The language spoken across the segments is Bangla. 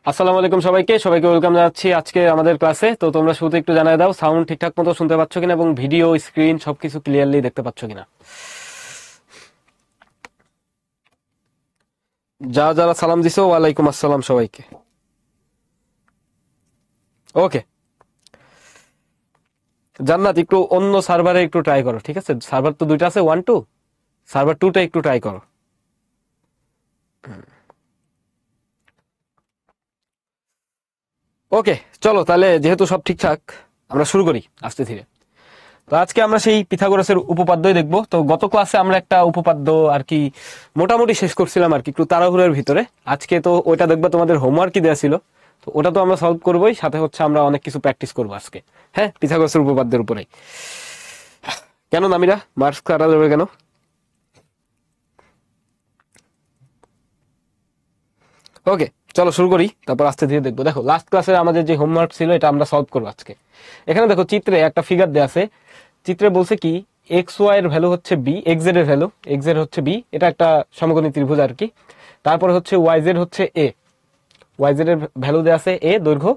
আসসালামু আলাইকুম সবাইকে সবাইকে ওয়েলকাম জানাচ্ছি আজকে আমাদের ক্লাসে। তো তোমরা শুরুতে একটু জানাই দাও সাউন্ড ঠিকঠাক মতো শুনতে পাচ্ছ কিনা এবং ভিডিও স্ক্রিন সবকিছু ক্লিয়ারলি দেখতে পাচ্ছ কিনা। যারা যারা সালাম দিছো ওয়ালাইকুম আসসালাম সবাইকে। ওকে, জান্নাত একটু অন্য সার্ভারে একটু ট্রাই করো, ঠিক আছে? সার্ভার তো দুইটা আছে, 1 2, সার্ভার 2টা একটু ট্রাই করো। ওকে, চলো তাহলে যেহেতু সব ঠিকঠাক আমরা শুরু করি আস্তে ধীরে। তো আজকে আমরা সেই পিথাগোরাসের উপপাদ্যই দেখব। তো গত ক্লাসে আমরা একটা উপপাদ্য আর কি মোটামুটি শেষ করছিলাম আর কি, একটু তাড়াহুড়োর ভিতরে। আজকে তো ওইটা দেখবা, তোমাদের হোমওয়ার্কই দেওয়া ছিল, তো ওটা তো আমরা সলভ করবোই, সাথে হচ্ছে আমরা অনেক কিছু প্র্যাকটিস করবো আজকে। হ্যাঁ, পিথাগোরাসের উপপাদ্যের উপরেই। কেন নামিরা, মার্কস কাটা যাবে কেন? ওকে, চলো শুরু করি, তারপর আস্তে ধীরে দেখবো। দেখো লাস্ট ক্লাসে আমাদের যে হোমওয়ার্ক ছিল এটা আমরা সলভ করবো আজকে। এখানে দেখো চিত্রে একটা ফিগার দেওয়া আছে। চিত্রে বলছে কি এক্স ওয়াই এর ভ্যালু হচ্ছে বি, এক্স জেড এর ভ্যালু, এক্স জেড হচ্ছে বি, এটা একটা সমকোণী ত্রিভুজ আর কি। তারপরে হচ্ছে ওয়াই জেড হচ্ছে এ, ওয়াই জেড এর ভ্যালু দেওয়া আছে এ দৈর্ঘ্য,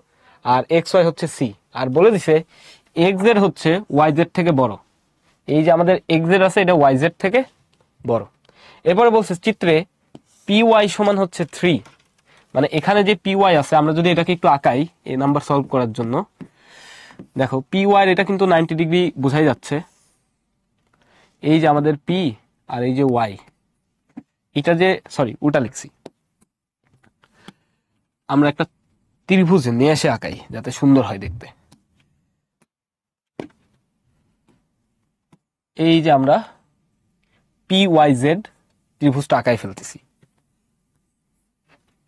আর এক্স ওয়াই হচ্ছে সি। আর বলে দিছে এক্স জেড হচ্ছে ওয়াই জেড থেকে বড়। এই যে আমাদের এক্স জেড আছে এটা ওয়াই জেড থেকে বড়। এরপরে বলছে চিত্রে পি ওয়াই সমান হচ্ছে 3। মানে এখানে যে পি ওয়াই আছে, আমরা যদি এটাকে একটু আঁকাই এই নাম্বার সলভ করার জন্য, দেখো পি ওয়াই এটা কিন্তু 90 ডিগ্রি বোঝাই যাচ্ছে। এই যে আমাদের পি আর এই যে ওয়াই, এটা যে সরি উল্টা লিখছি, আমরা একটা ত্রিভুজ নিয়ে এসে আঁকাই যাতে সুন্দর হয় দেখতে। এই যে আমরা পি ওয়াই জেড ত্রিভুজটা আঁকাই ফেলতেছি।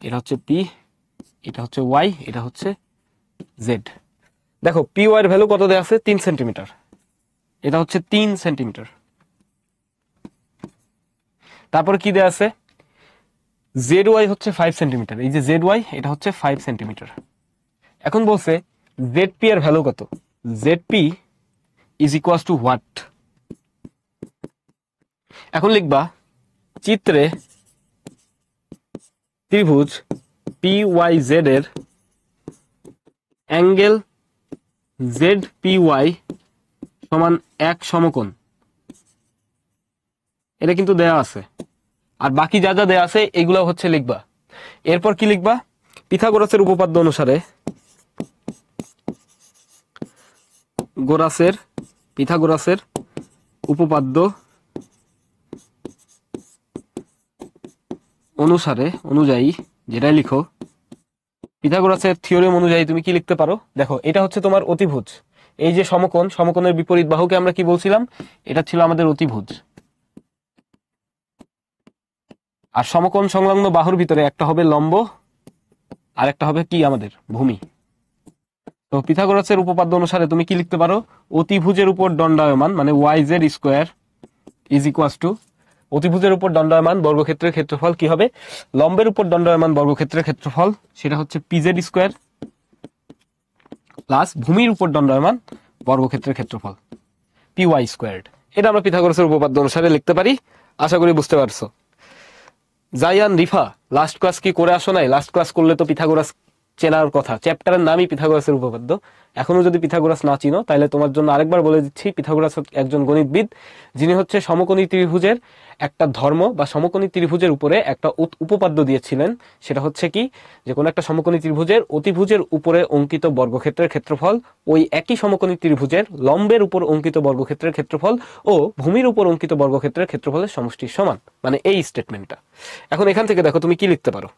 এটা হচ্ছে পি, এটা হচ্ছে ওয়াই, এটা হচ্ছে জেড। দেখো পি ওয়াই এর ভ্যালু কত দেওয়া আছে, 3 সেন্টিমিটার। এটা হচ্ছে 3 সেন্টিমিটার। তারপরে কি দেওয়া আছে, জেড ওয়াই হচ্ছে 5 সেন্টিমিটার। এই যে জেড ওয়াই এটা হচ্ছে 5 সেন্টিমিটার। এখন বলছে জেড পি এর ভ্যালু কত, Z P is equal two what. এখন লিখবা চিত্রে ত্রিভুজ পি ওয়াই জেড এর অ্যাঙ্গেল জেড পি ওয়াই সমান এক সমকোণ। এটা কিন্তু দেয়া আছে, আর বাকি যা যা দেয়া আছে এগুলো হচ্ছে লিখবা। এরপর কি লিখবা, পিথাগোরাসের উপপাদ্য অনুসারে পিথাগোরাসের উপপাদ্য অনুযায়ী যেটাই লিখো, পিথাগোরাসের থিওরেম অনুযায়ী তুমি কি লিখতে পারো। দেখো এটা হচ্ছে তোমার অতিভুজ। এই যে সমকোণ, সমকোণের বিপরীত বাহুকে আমরা কি বলছিলাম, এটা ছিল আমাদের অতিভুজ। আর সমকোণ সংলগ্ন বাহুর ভিতরে একটা হবে লম্ব আর একটা হবে কি আমাদের ভূমি। তো পিথাগোরাসের উপপাদ্য অনুসারে তুমি কি লিখতে পারো, অতিভুজের উপর দণ্ডায়মান মানে Y Z square is equal to, অতিভুজের উপর দণ্ডায়মান বর্গক্ষেত্রের ক্ষেত্রফল কি হবে, লম্বের উপর দণ্ডায়মান বর্গক্ষেত্রের ক্ষেত্রফল সেটা হচ্ছে পিজেড স্কোয়ার প্লাস ভূমির উপর দণ্ডায়মান বর্গক্ষেত্রের ক্ষেত্রফল পি ওয়াই স্কোয়ার্ড। এটা আমরা পিথাগোরাসের উপপাদ্য অনুসারে লিখতে পারি। আশা করি বুঝতে পারছো। জায়ান রিফা, লাস্ট ক্লাস কি করে আসো নাই? লাস্ট ক্লাস করলে তো পিথাগোরাস চেনার কথা, চ্যাপ্টারের নামই পিথাগোরাসের উপপাদ্য। এখনো যদি পিথাগোরাস না চিনো তাহলে তোমার জন্য আরেকবার বলে দিচ্ছি, পিথাগোরাস একজন গণিতবিদ, যিনি হচ্ছে সমকোণী ত্রিভুজের একটা ধর্ম বা সমকোণী ত্রিভুজের উপরে একটা উপপাদ্য দিয়েছিলেন। সেটা হচ্ছে কি, যে কোনো একটা সমকোণী ত্রিভুজের অতিভুজের উপরে অঙ্কিত বর্গক্ষেত্রের ক্ষেত্রফল ওই একই সমকোণী ত্রিভুজের লম্বের উপর অঙ্কিত বর্গক্ষেত্রের ক্ষেত্রফল ও ভূমির উপর অঙ্কিত বর্গক্ষেত্রের ক্ষেত্রফলের সমষ্টির সমান, মানে এই স্টেটমেন্টটা। এখন এখান থেকে দেখো তুমি কি লিখতে পারো।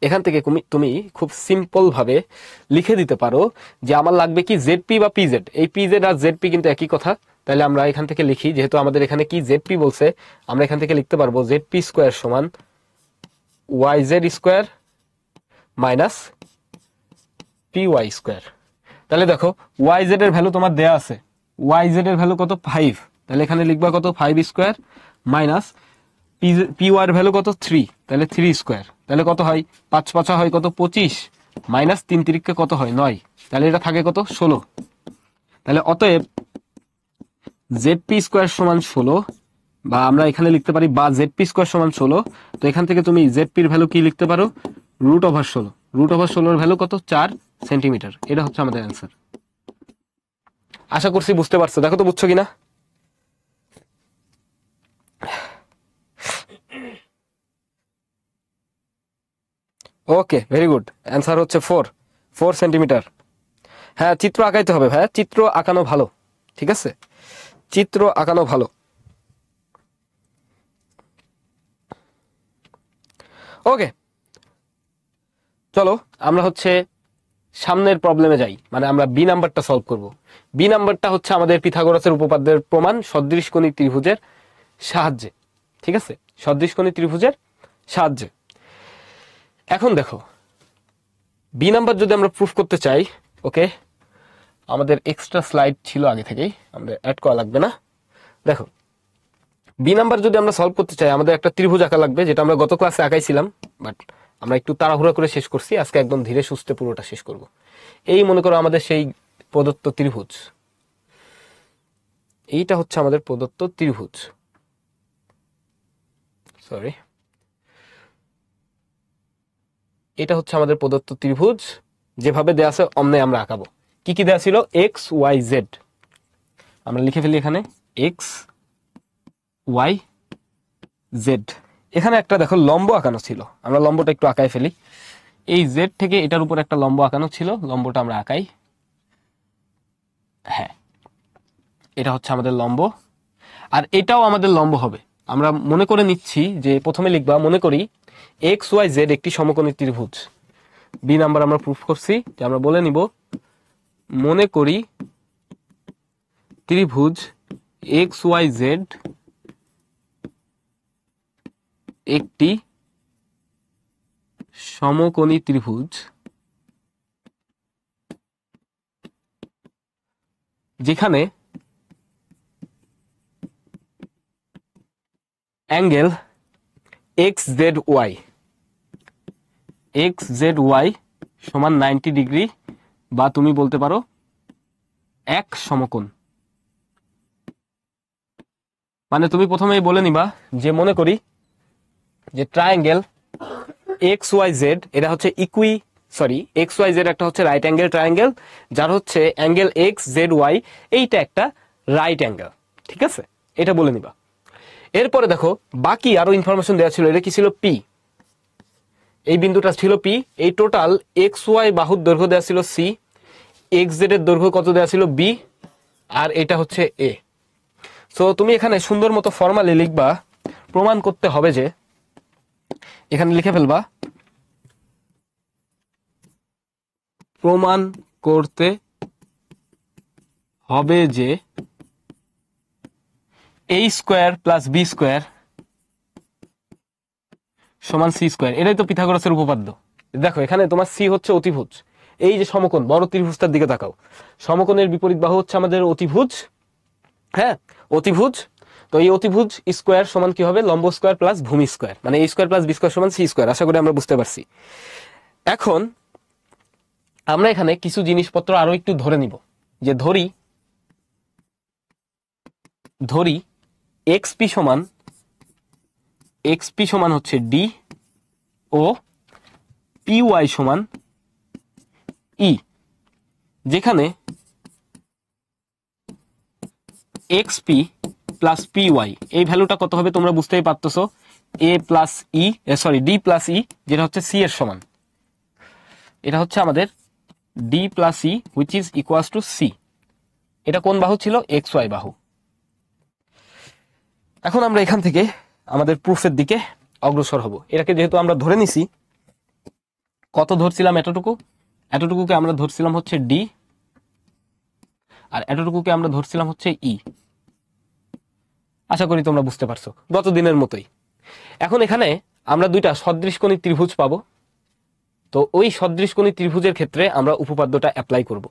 এখান থেকে তুমি খুব সিম্পল ভাবে লিখে দিতে পারো যে আমার লাগবে কি জেডপি বা পিজেড। এই পিজেড আর জেডপি কিন্তু একই কথা। তাহলে আমরা এখান থেকে লিখি, যেহেতু আমাদের এখানে কি জেডপি বলছে, আমরা এখান থেকে লিখতে পারবো জেডপি স্কোয়ার সমান Y Z square minus P Y square. তাহলে দেখো ওয়াই জেড এর ভ্যালু তোমার দেয়া আছে, ওয়াই জেড এর ভ্যালু কত 5, তাহলে এখানে লিখবা কত 5 স্কোয়ার মাইনাস পি ওয়াই এর ভ্যালু কত 3, তাহলে 3 স্কোয়ার। তাহলে কত হয় 5 5 হয় কত 25 মাইনাস 3 3 কত হয় 9, তাহলে এটা থাকে কত 16। তাহলে অতএব জেডপি স্কোয়ার সমান 16, বা আমরা এখানে লিখতে পারি বা জেডপি স্কোয়ার সমান 16। তো এখান থেকে তুমি জেডপির ভ্যালু কি লিখতে পারো, √16। √16 ভ্যালু কত 4 সেন্টিমিটার। এটা হচ্ছে আমাদের অ্যান্সার। আশা করছি বুঝতে পারছো, দেখো তো বুঝছো কিনা। ওকে, ভেরি গুড, অ্যান্সার হচ্ছে 4 সেন্টিমিটার। হ্যাঁ, চিত্র আঁকাইতে হবে ভাইয়া, চিত্র আঁকানো ভালো, ঠিক আছে, চিত্র আঁকানো ভালো। ওকে, চলো আমরা হচ্ছে সামনের প্রবলেমে যাই, মানে আমরা বি নাম্বারটা সলভ করব। বি নাম্বারটা হচ্ছে আমাদের পিথাগোরাসের উপপাদ্যের প্রমাণ সদৃশকোণী ত্রিভুজের সাহায্যে, ঠিক আছে, সদৃশকোণী ত্রিভুজের সাহায্যে। এখন দেখো, বি নাম্বার যদি আমরা প্রুফ করতে চাই, ওকে, আমাদের এক্সট্রা স্লাইড ছিল আগে থেকেই, আমাদের অ্যাড করা লাগবে না। দেখো, বি নাম্বার যদি আমরা সলভ করতে চাই, আমাদের একটা ত্রিভুজ আঁকা লাগবে, যেটা আমরা গত ক্লাসে আঁকাইছিলাম, বাট আমরা একটু তাড়াহুড়া করে শেষ করছি, আজকে একদম ধীরে সুস্থে পুরোটা শেষ করব। এই মনে করো আমাদের সেই প্রদত্ত ত্রিভুজ, এইটা হচ্ছে আমাদের প্রদত্ত ত্রিভুজ, সরি, এটা হচ্ছে আমাদের প্রদত্ত ত্রিভুজ, যেভাবে দেয়া আছে অমনে আমরা আঁকাবো। কি কি দেয়া ছিল? এক্স ওয়াই জেড, আমরা লিখে ফেলি এখানে এক্স ওয়াই জেড। এখানে একটা দেখো লম্ব আঁকানো ছিল, আমরা লম্বটা একটু আঁকাই ফেলি। এই জেড থেকে এটার উপর একটা লম্ব আঁকানো ছিল, লম্বটা আমরা আঁকাই। হ্যাঁ, এটা হচ্ছে আমাদের লম্ব, আর এটাও আমাদের লম্ব হবে। আমরা মনে করে নিচ্ছি যে, প্রথমে লিখবা, মনে করি এক্স ওয়াই জেড একটি সমকোণী ত্রিভুজ। বি নাম্বার আমরা প্রুফ করছি, যে আমরা বলে নিব মনে করি ত্রিভুজ এক্স ওয়াই জেড একটি সমকোণী ত্রিভুজ, যেখানে অ্যাঙ্গেল এক্স জেড ওয়াই সমান 90 ডিগ্রি, বা তুমি বলতে পারো এক সমকোণ। মানে তুমি প্রথমেই বলে নিবা যে, মনে করি যে ট্রায়াঙ্গেল এক্স ওয়াই জেড, এটা হচ্ছে এক্স ওয়াই জেড একটা হচ্ছে রাইট অ্যাঙ্গেল ট্রায়াঙ্গেল, যার হচ্ছে অ্যাঙ্গেল এক্স জেড ওয়াই এইটা একটা রাইট অ্যাঙ্গেল, ঠিক আছে, এটা বলে নিবা। এরপরে দেখো, বাকি আরো ইনফরমেশন দেওয়া ছিল। এটা কি ছিল? পি, এই বিন্দুটা ছিল পি। এই টোটাল এক্স ওয়াই বাহুর দৈর্ঘ্য দেওয়া ছিল সি, এক্স জেড এর দৈর্ঘ্য কত দেওয়া ছিল? বি, আর এটা হচ্ছে এ। সো তুমি এখানে সুন্দর মতো ফর্মালি লিখবা, প্রমাণ করতে হবে যে, এখানে লিখে ফেলবা, প্রমাণ করতে হবে যে এ স্কোয়ার প্লাস বি স্কোয়ার সমান সি স্কোয়ার। এটাই তো পিথাগোরাসের উপপাদ্য। দেখো, এখানে তোমার সি হচ্ছে অতিভুজ, এই যে সমকোণ, বড় ত্রিভুজটার দিকে তাকাও, সমকোণের বিপরীত বাহু হচ্ছে আমাদের অতিভুজ। হ্যাঁ, অতিভুজ। তো এই অতিভুজ স্কোয়ার সমান কি হবে? লম্ব স্কোয়ার প্লাস ভূমি স্কোয়ার, মানে এ স্কোয়ার প্লাস বি স্কোয়ার সমান সি স্কোয়ার। আশা করি আমরা বুঝতে পারছি। এখন আমরা এখানে কিছু জিনিসপত্র আরো একটু ধরে নিব, যে ধরি এক্সপি সমান হচ্ছে ডি, ও পি ওয়াই সমান ই, যেখানে এক্সপি প্লাস পি ওয়াই এই ভ্যালুটা কত হবে তোমরা বুঝতেই পারতেছো, A plus E, sorry D plus E, যেটা হচ্ছে সি এর সমান। এটা হচ্ছে আমাদের D plus E which is equals to C. এটা কোন বাহু ছিল? এক্স ওয়াই বাহু। এখন আমরা এখান থেকে আমাদের প্রুফের দিকে অগ্রসর হব। এটাকে যেহেতু আমরা ধরে নিছি, কত ধরছিলাম? এতটুকুকে আমরা ধরছিলাম হচ্ছে ডি, আর এতটুকুকে আমরা ধরছিলাম হচ্ছে ই। আশা করি তোমরা বুঝতে পারছো, গত দিনের মতোই। এখন এখানে আমরা দুইটা সদৃশকোণী ত্রিভুজ পাবো। তো ওই সদৃশকোণী ত্রিভুজের ক্ষেত্রে আমরা উপপাদ্যটা অ্যাপ্লাই করব।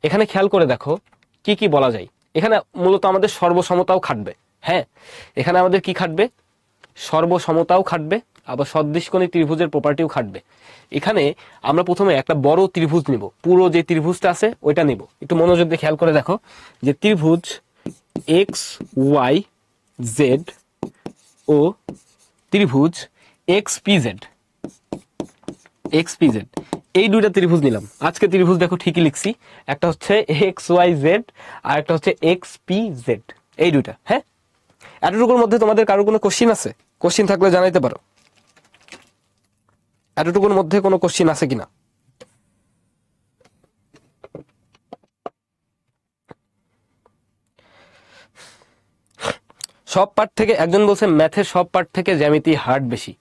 এখানে খেয়াল করে দেখো কি কি বলা যায়। এখানে মূলত আমাদের সর্বসমতাও খাটবে। হ্যাঁ, এখানে আমাদের কি খাটবে? সর্বসমতাও খাটবে, আবার সদৃশকোণী ত্রিভুজের প্রপার্টিও খাটবে। এখানে আমরা প্রথমে একটা বড় ত্রিভুজ নিব, পুরো যে ত্রিভুজটা আছে ওইটা নিব। একটু মনোযোগ দিয়ে খেয়াল করে দেখো, যে ত্রিভুজ এক্স ওয়াই জেড ও ত্রিভুজ x P Z, X P Z, এই দুইটা ত্রিভুজ নিলাম। আজকে ত্রিভুজ দেখো ঠিকই লিখছি, একটা হচ্ছে এক্স ওয়াই জেড আর একটা হচ্ছে এক্স পি জেড, এই দুইটা। হ্যাঁ, এতটুকুর মধ্যে তোমাদের কারো কোনো কোশ্চিন আছে? কোশ্চিন থাকলে জানাইতে পারো, এতটুকুর মধ্যে কোনো কোশ্চিন আছে কিনা। সব পার্ট থেকে, একজন বলছে ম্যাথের সব পার্ট থেকে জ্যামিতি হার্ড বেশি।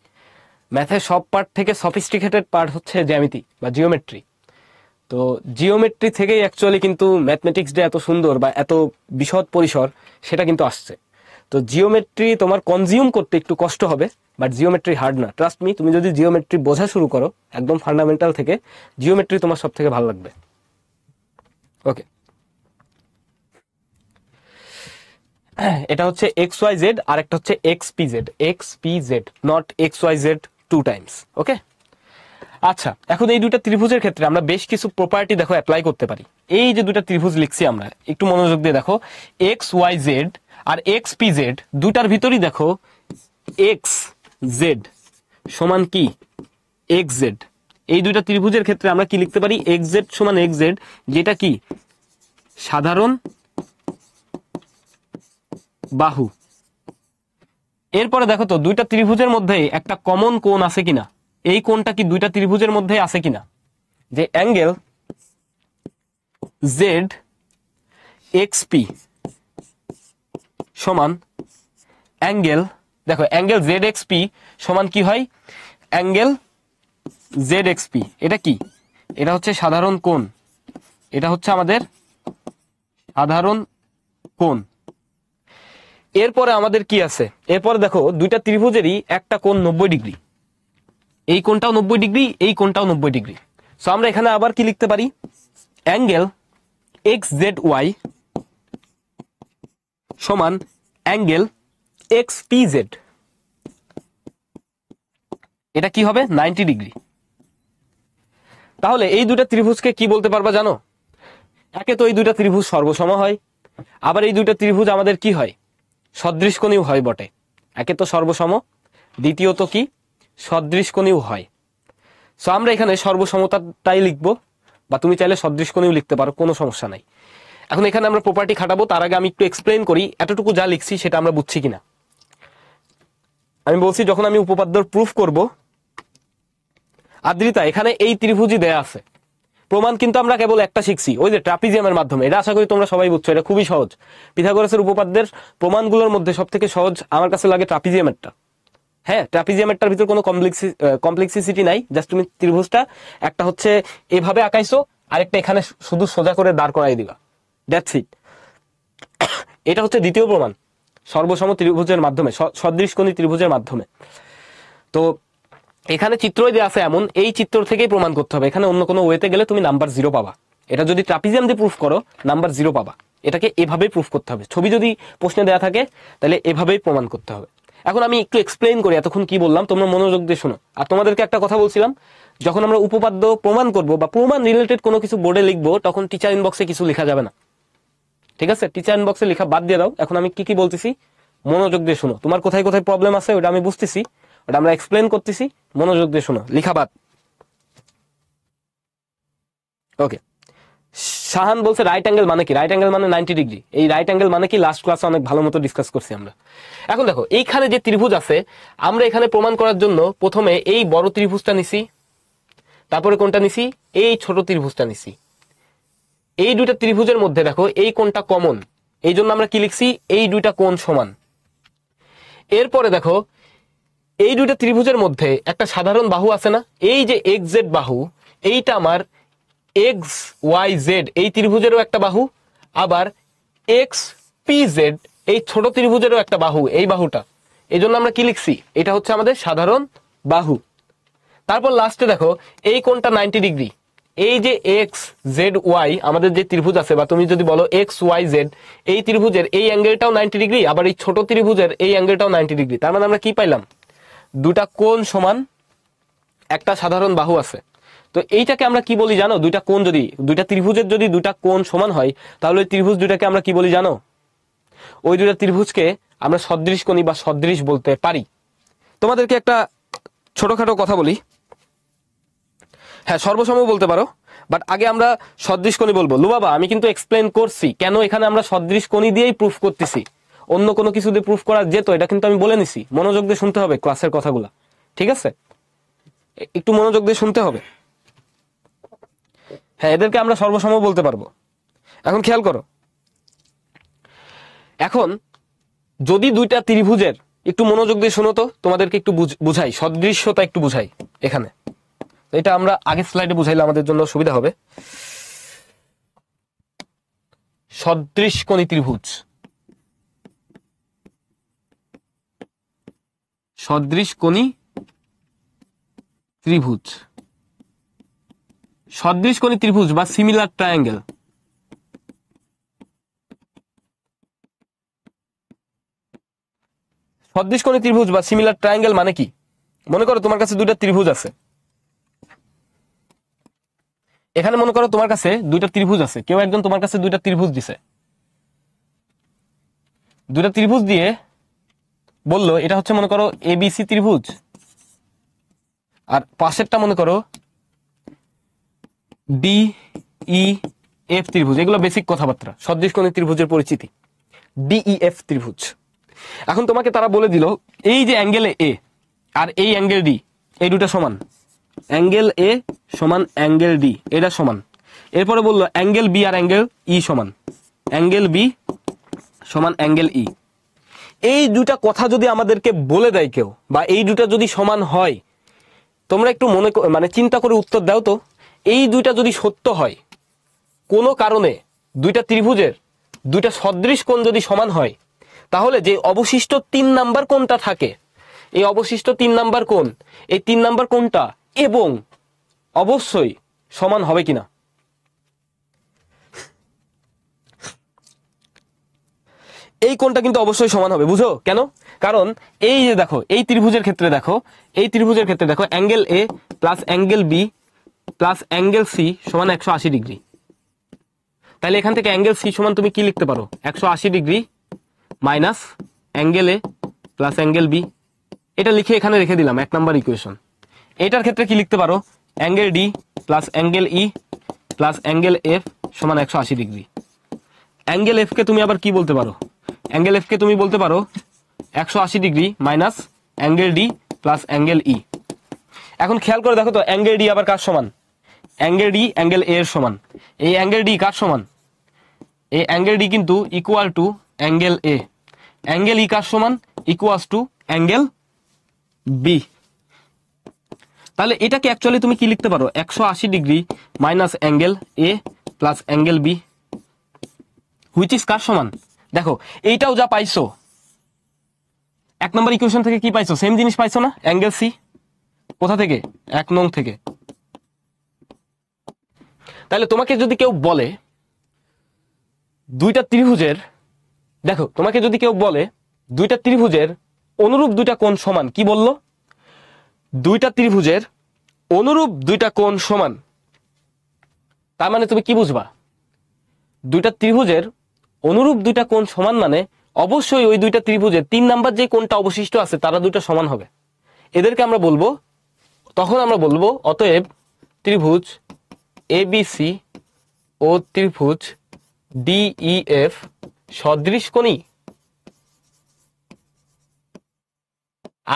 ম্যাথের সব পার্ট থেকে সফিস্টিকেটেড পার্ট হচ্ছে জ্যামিতি বা জিওমেট্রি। তো জিওমেট্রি থেকেই অ্যাকচুয়ালি কিন্তু ম্যাথমেটিক্স যে এত সুন্দর বা এত বিশদ পরিসর সেটা কিন্তু আসছে। তো জিওমেট্রি তোমার কনজিউম করতে একটু কষ্ট হবে, বাট জিওমেট্রি হার্ড না, ট্রাস্ট মি। তুমি যদি জিওমেট্রি বোঝা শুরু করো একদম ফান্ডামেন্টাল থেকে, জিওমেট্রি তোমার সব থেকে ভালো লাগবে। ওকে, এটা হচ্ছে এক্স ওয়াই জেড আর একটা হচ্ছে X P Z, X P Z, not X Y Z two times. Okay, আচ্ছা, এখন এই দুইটা ত্রিভুজের ক্ষেত্রে আমরা বেশ কিছু প্রপার্টি দেখো অ্যাপ্লাই করতে পারি। এই যে দুইটা ত্রিভুজ লিখছি আমরা, একটু মনোযোগ দিয়ে দেখো, এক্স ওয়াই জেড আর এক্স পি জেড, দুইটার ভিতরই দেখো এক্স জেড সমান কি এক্স জেড। এই দুইটা ত্রিভুজের ক্ষেত্রে আমরা কি লিখতে পারি? এক্স জেড সমান এক্স জেড, যেটা কি সাধারণ বাহু। এরপরে দেখো তো দুইটা ত্রিভুজের মধ্যে একটা কমন কোণ আছে কিনা, এই কোণটা কি দুইটা ত্রিভুজের মধ্যে আছে কিনা, যে অ্যাঙ্গেল জেড এক্স পি সমান অ্যাঙ্গেল, দেখো অ্যাঙ্গেল জেড এক্স পি সমান কি হয়, অ্যাঙ্গেল জেড এক্স পি। এটা কি? এটা হচ্ছে সাধারণ কোণ, এটা হচ্ছে আমাদের সাধারণ কোণ। এরপরে আমাদের কি আছে? এরপরে দেখো দুইটা ত্রিভুজেরই একটা কোণ 90 ডিগ্রি, এই কোণটাও 90 ডিগ্রি, এই কোণটাও 90 ডিগ্রি। সো আমরা এখানে আবার কি লিখতে পারি? অ্যাঙ্গেল এক্স জেড ওয়াই সমান অ্যাঙ্গেল এক্স পি জেড, এটা কি হবে? 90 ডিগ্রি। তাহলে এই দুইটা ত্রিভুজকে কি বলতে পারবা জানো? একে তো এই দুইটা ত্রিভুজ সর্বসম হয়, আবার এই দুইটা ত্রিভুজ আমাদের কি হয়? সদৃশকোণীয় হয় বটে। একে তো সর্বসম, দ্বিতীয়ত কি সদৃশকোণীয় হয়। সো আমরা এখানে সর্বসমতাটাই লিখবো, বা তুমি চাইলে সদৃশকোণীয় লিখতে পারো, কোনো সমস্যা নাই। এখন এখানে আমরা প্রপার্টি খাটাবো, তার আগে আমি একটু এক্সপ্লেন করি এতটুকু যা লিখছি সেটা আমরা বুঝছি কিনা। আমি বলছি যখন আমি উপপাদ্যর প্রুফ করব, আদ্রিতা এখানে এই ত্রিভুজই দেয়া আছে, প্রমাণ কিন্তু আমরা কেবল একটা শিখছি, ওই যে ট্রাপিজিয়ামের মাধ্যমে। এটা আশা করি তোমরা সবাই বুঝছো, এটা খুবই সহজ। পিথাগোরাসের উপপাদ্যের প্রমাণগুলোর মধ্যে সব থেকে সহজ আমার কাছে লাগে ট্রাপিজিয়ামেরটা। হ্যাঁ, ট্রাপিজিয়ামেরটার ভিতর কোনো কমপ্লেক্সিসিটি নাই, জাস্ট তুমি ত্রিভুজটা একটা হচ্ছে এভাবে আঁকাইছো, আরেকটা এখানে শুধু সোজা করে দাঁড় করাই দিবা, দ্যাটস ইট। এটা হচ্ছে দ্বিতীয় প্রমাণ সর্বসম ত্রিভুজের মাধ্যমে, সদৃশকোণী ত্রিভুজের মাধ্যমে। তো এখানে চিত্রই দেওয়া আছে এমন, এই চিত্র থেকেই প্রমাণ করতে হবে, এখানে অন্য কোনো ওয়েতে গেলে তুমি নাম্বার 0 পাবা। এটা যদি ট্রাপিজিয়াম দিয়ে প্রুফ করো নাম্বার 0 পাবা। এটাকে এভাবেই প্রুফ করতে হবে, ছবি যদি প্রশ্নে দেওয়া থাকে তাহলে এভাবেই প্রমাণ করতে হবে। এখন আমি একটু এক্সপ্লেইন করি এতক্ষণ কি বললাম, তোমরা মনোযোগ দিয়ে শোনো। আর তোমাদেরকে একটা কথা বলছিলাম, যখন আমরা উপপাদ্য প্রমাণ করব বা প্রমাণ রিলেটেড কোনো কিছু বোর্ডে লিখবো, তখন টিচার ইনবক্সে কিছু লেখা যাবে না, ঠিক আছে? টিচার ইনবক্সে লেখা বাদ দিয়ে দাও। এখন আমি কি কি বলতেছি মনোযোগ দিয়ে শোনো, তোমার কোথায় কোথায় প্রবলেম আছে ওটা আমি বুঝতেছি, ওটা আমরা এক্সপ্লেন করতেছি, মনোযোগ দিয়ে শোনো, লেখা বাদ। ওকে, শাহান বলছে রাইট অ্যাঙ্গেল মানে কি? রাইট অ্যাঙ্গেল মানে 90 ডিগ্রি। এই রাইট অ্যাঙ্গেল মানে কি লাস্ট ক্লাসে অনেক ভালো মতো ডিসকাস করছি আমরা। এখন দেখো এইখানে যে ত্রিভুজ আছে, আমরা এখানে প্রমাণ করার জন্য প্রথমে এই বড় ত্রিভুজটা নিছি, তারপরে কোনটা নিছি? এই ছোট ত্রিভুজটা নিছি। এই দুইটা ত্রিভুজের মধ্যে দেখো এই কোণটা কমন, এই জন্য আমরা কি লিখছি? এই দুইটা কোণ সমান। এরপরে দেখো এই দুইটা ত্রিভুজের মধ্যে একটা সাধারণ বাহু আছে না, এই যে এক্স জেড বাহু, এইটা আমার এক্স ওয়াই জেড এই ত্রিভুজেরও একটা বাহু, আবার এক্স পি জেড এই ছোট ত্রিভুজেরও একটা বাহু, এই বাহুটা। এই জন্য আমরা কি লিখছি? এটা হচ্ছে আমাদের সাধারণ বাহু। তারপর লাস্টে দেখো এই কোণটা 90 ডিগ্রি, এই যে এক্স জেড ওয়াই আমাদের যে ত্রিভুজ আছে, বা তুমি যদি বলো এক্স ওয়াই জেড, এই ত্রিভুজের এই অ্যাঙ্গেলটাও 90 ডিগ্রি, আবার এই ছোট ত্রিভুজের এই অ্যাঙ্গেলটাও 90 ডিগ্রি। তার মানে আমরা কি পাইলাম? দুটা কোণ সমান, একটা সাধারণ বাহু আছে। তো এইটাকে আমরা কি বলি জানো? দুইটা কোণ যদি, দুইটা ত্রিভুজের যদি দুইটা কোণ সমান হয়, তাহলে ওই ত্রিভুজ দুইটাকে আমরা কি বলি জানো? ওই দুইটা ত্রিভুজকে আমরা সদৃশকোণী বা সদৃশ বলতে পারি। তোমাদেরকে একটা ছোটখাটো কথা বলি, হ্যাঁ সর্বসম বলতে পারো, বাট আগে আমরা সদৃশ কোণী বলবো। লুবাবা আমি কিন্তু এক্সপ্লেন করছি কেন এখানে আমরা সদৃশ কোণী দিয়েই প্রুফ করতেছি, অন্য কোনো কিছু দিয়ে প্রুফ করা যেত, এটা কিন্তু আমি বলে নিছি। মনোযোগ দিয়ে শুনতে হবে ক্লাসের কথাগুলা, ঠিক আছে? একটু মনোযোগ দিয়ে শুনতে হবে। হ্যাঁ এদেরকে আমরা সর্বসম বলতে পারবো। এখন খেয়াল করো, এখন যদি দুইটা ত্রিভুজের, একটু মনোযোগ দিয়ে শোনো তো, তোমাদেরকে একটু বুঝাই, সদৃশ্যতা একটু বুঝাই এখানে। এটা আমরা আগের স্লাইডে বুঝাইলে আমাদের জন্য সুবিধা হবে। সদৃশ কোণী ত্রিভুজ, সদৃশ কোণী ত্রিভুজ, সদৃশ কোণী ত্রিভুজ বা সিমিলার ট্রায়াঙ্গেল। সদৃশ কোণী ত্রিভুজ বা সিমিলার ট্রায়াঙ্গেল মানে কি? মনে করো তোমার কাছে দুইটা ত্রিভুজ আছে, এখানে মনে করো তোমার কাছে দুইটা ত্রিভুজ আছে, কেউ একজন তোমার কাছে দুইটা ত্রিভুজ দিছে, দুইটা ত্রিভুজ দিয়ে বললো এটা হচ্ছে মনে করো এবিসি ত্রিভুজ, আর পাশেরটা মনে করো ডি ই এফ ত্রিভুজ। এগুলো বেসিক কথাবার্তা, সদৃশ কোণী ত্রিভুজের পরিচিতি। ডিইএফ ত্রিভুজ। এখন তোমাকে তারা বলে দিল এই যে অ্যাঙ্গেল এ আর এই অ্যাঙ্গেল ডি, এই দুটা সমান, অ্যাঙ্গেল এ সমান অ্যাঙ্গেল ডি, এটা সমান। এরপরে বললো অ্যাঙ্গেল বি আর অ্যাঙ্গেল ই সমান, অ্যাঙ্গেল বি সমান অ্যাঙ্গেল ই। এই দুটা কথা যদি আমাদেরকে বলে দেয় কেউ, বা এই দুটা যদি সমান হয়, তোমরা একটু মানে চিন্তা করে উত্তর দাও তো। এই দুইটা যদি সত্য হয়, কোনো কারণে দুইটা ত্রিভুজের দুইটা সদৃশ কোণ যদি সমান হয়, তাহলে যে অবশিষ্ট 3 নাম্বার কোণটা থাকে, এই অবশিষ্ট 3 নাম্বার কোণ, এই 3 নাম্বার কোণটা এবং অবশ্যই সমান হবে কিনা। এই কোণটা কিন্তু অবশ্যই সমান হবে, বুঝো কেন? কারণ এই যে দেখো, এই ত্রিভুজের ক্ষেত্রে দেখো, এই ত্রিভুজের ক্ষেত্রে দেখো angle A plus angle B plus angle C সমান 180 ডিগ্রি। তাহলে এখান থেকে অ্যাঙ্গেল সি সমান তুমি কি লিখতে পারো? 180 degree minus angle A plus angle B. এটা লিখে এখানে রেখে দিলাম 1 নাম্বার ইকুয়েশন। এটার ক্ষেত্রে কি লিখতে পারো? Angle D plus angle E plus angle F সমান 180 ডিগ্রি। অ্যাঙ্গেল এফ কে তুমি আবার কি বলতে পারো? অ্যাঙ্গেল এফ কে তুমি বলতে পারো 180 degree minus angle D plus angle E. এখন খেয়াল করে দেখো তো, অ্যাঙ্গেল ডি আবার কার সমান? অ্যাঙ্গেল ডি অ্যাঙ্গেল এ এর সমান। এই অ্যাঙ্গেল ডি কার সমান? এই অ্যাঙ্গেল ডি কিন্তু equal to angle A. Angle E কার সমান? Equals to angle B. তাহলে এটাকে অ্যাকচুয়ালি তুমি কি লিখতে পারো? 180 degree minus angle A plus angle B, which is কার সমান? দেখো এইটাও যা পাইছো 1 নম্বর ইকুয়েশন থেকে, কি পাইছো? সেম জিনিস পাইছো না? Angle C. কোথা থেকে? 1 নং থেকে। তাহলে তোমাকে যদি কেউ বলে দুইটা ত্রিভুজের, দেখো তোমাকে যদি কেউ বলে দুইটা ত্রিভুজের অনুরূপ দুইটা কোণ সমান, কি বললো? দুইটা ত্রিভুজের অনুরূপ দুইটা কোণ সমান, তার মানে তুমি কি বুঝবা? দুইটা ত্রিভুজের অনুরূপ দুইটা কোণ সমান মানে অবশ্যই ওই দুইটা ত্রিভুজের 3 নাম্বার যে কোণটা অবশিষ্ট আছে তারা দুইটা সমান হবে। এদেরকে আমরা বলবো, তখন আমরা বলবো অতএব ত্রিভুজ এবিসি ও ত্রিভুজ ডিইএফ সদৃশ কোণী।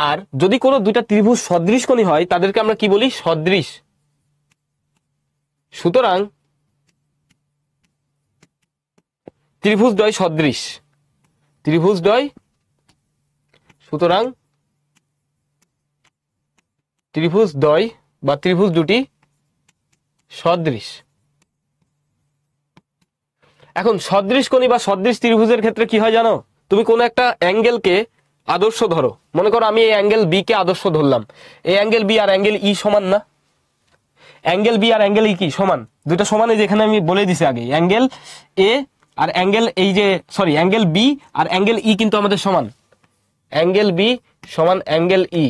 আর যদি কোনো দুইটা ত্রিভুজ সদৃশ কোণী হয় তাদেরকে আমরা কি বলি? সদৃশ। সুতরাং ত্রিভুজদ্বয় সদৃশ, ত্রিভুজদ্বয়, সুতরাং ত্রিভুজদ্বয় বা ত্রিভুজ দুটি সদৃশ। এখন সদৃশ কোণী বা সদৃশ ত্রিভুজের ক্ষেত্রে কি হয় জানো? তুমি কোনো একটা অ্যাঙ্গেলকে আদর্শ ধরো, মনে করো আমি এই অ্যাঙ্গেল বি কে আদর্শ ধরলাম। এই অ্যাঙ্গেল বি আর অ্যাঙ্গেল ই সমান না? অ্যাঙ্গেল বি আর অ্যাঙ্গেল ই কি সমান? দুইটা সমান। এই যেখানে আমি বলে দিছি আগে, অ্যাঙ্গেল এ আর অ্যাঙ্গেল, এই যে সরি অ্যাঙ্গেল বি আর অ্যাঙ্গেল ই কিন্তু আমাদের সমান। অ্যাঙ্গেল বি সমান অ্যাঙ্গেল ই।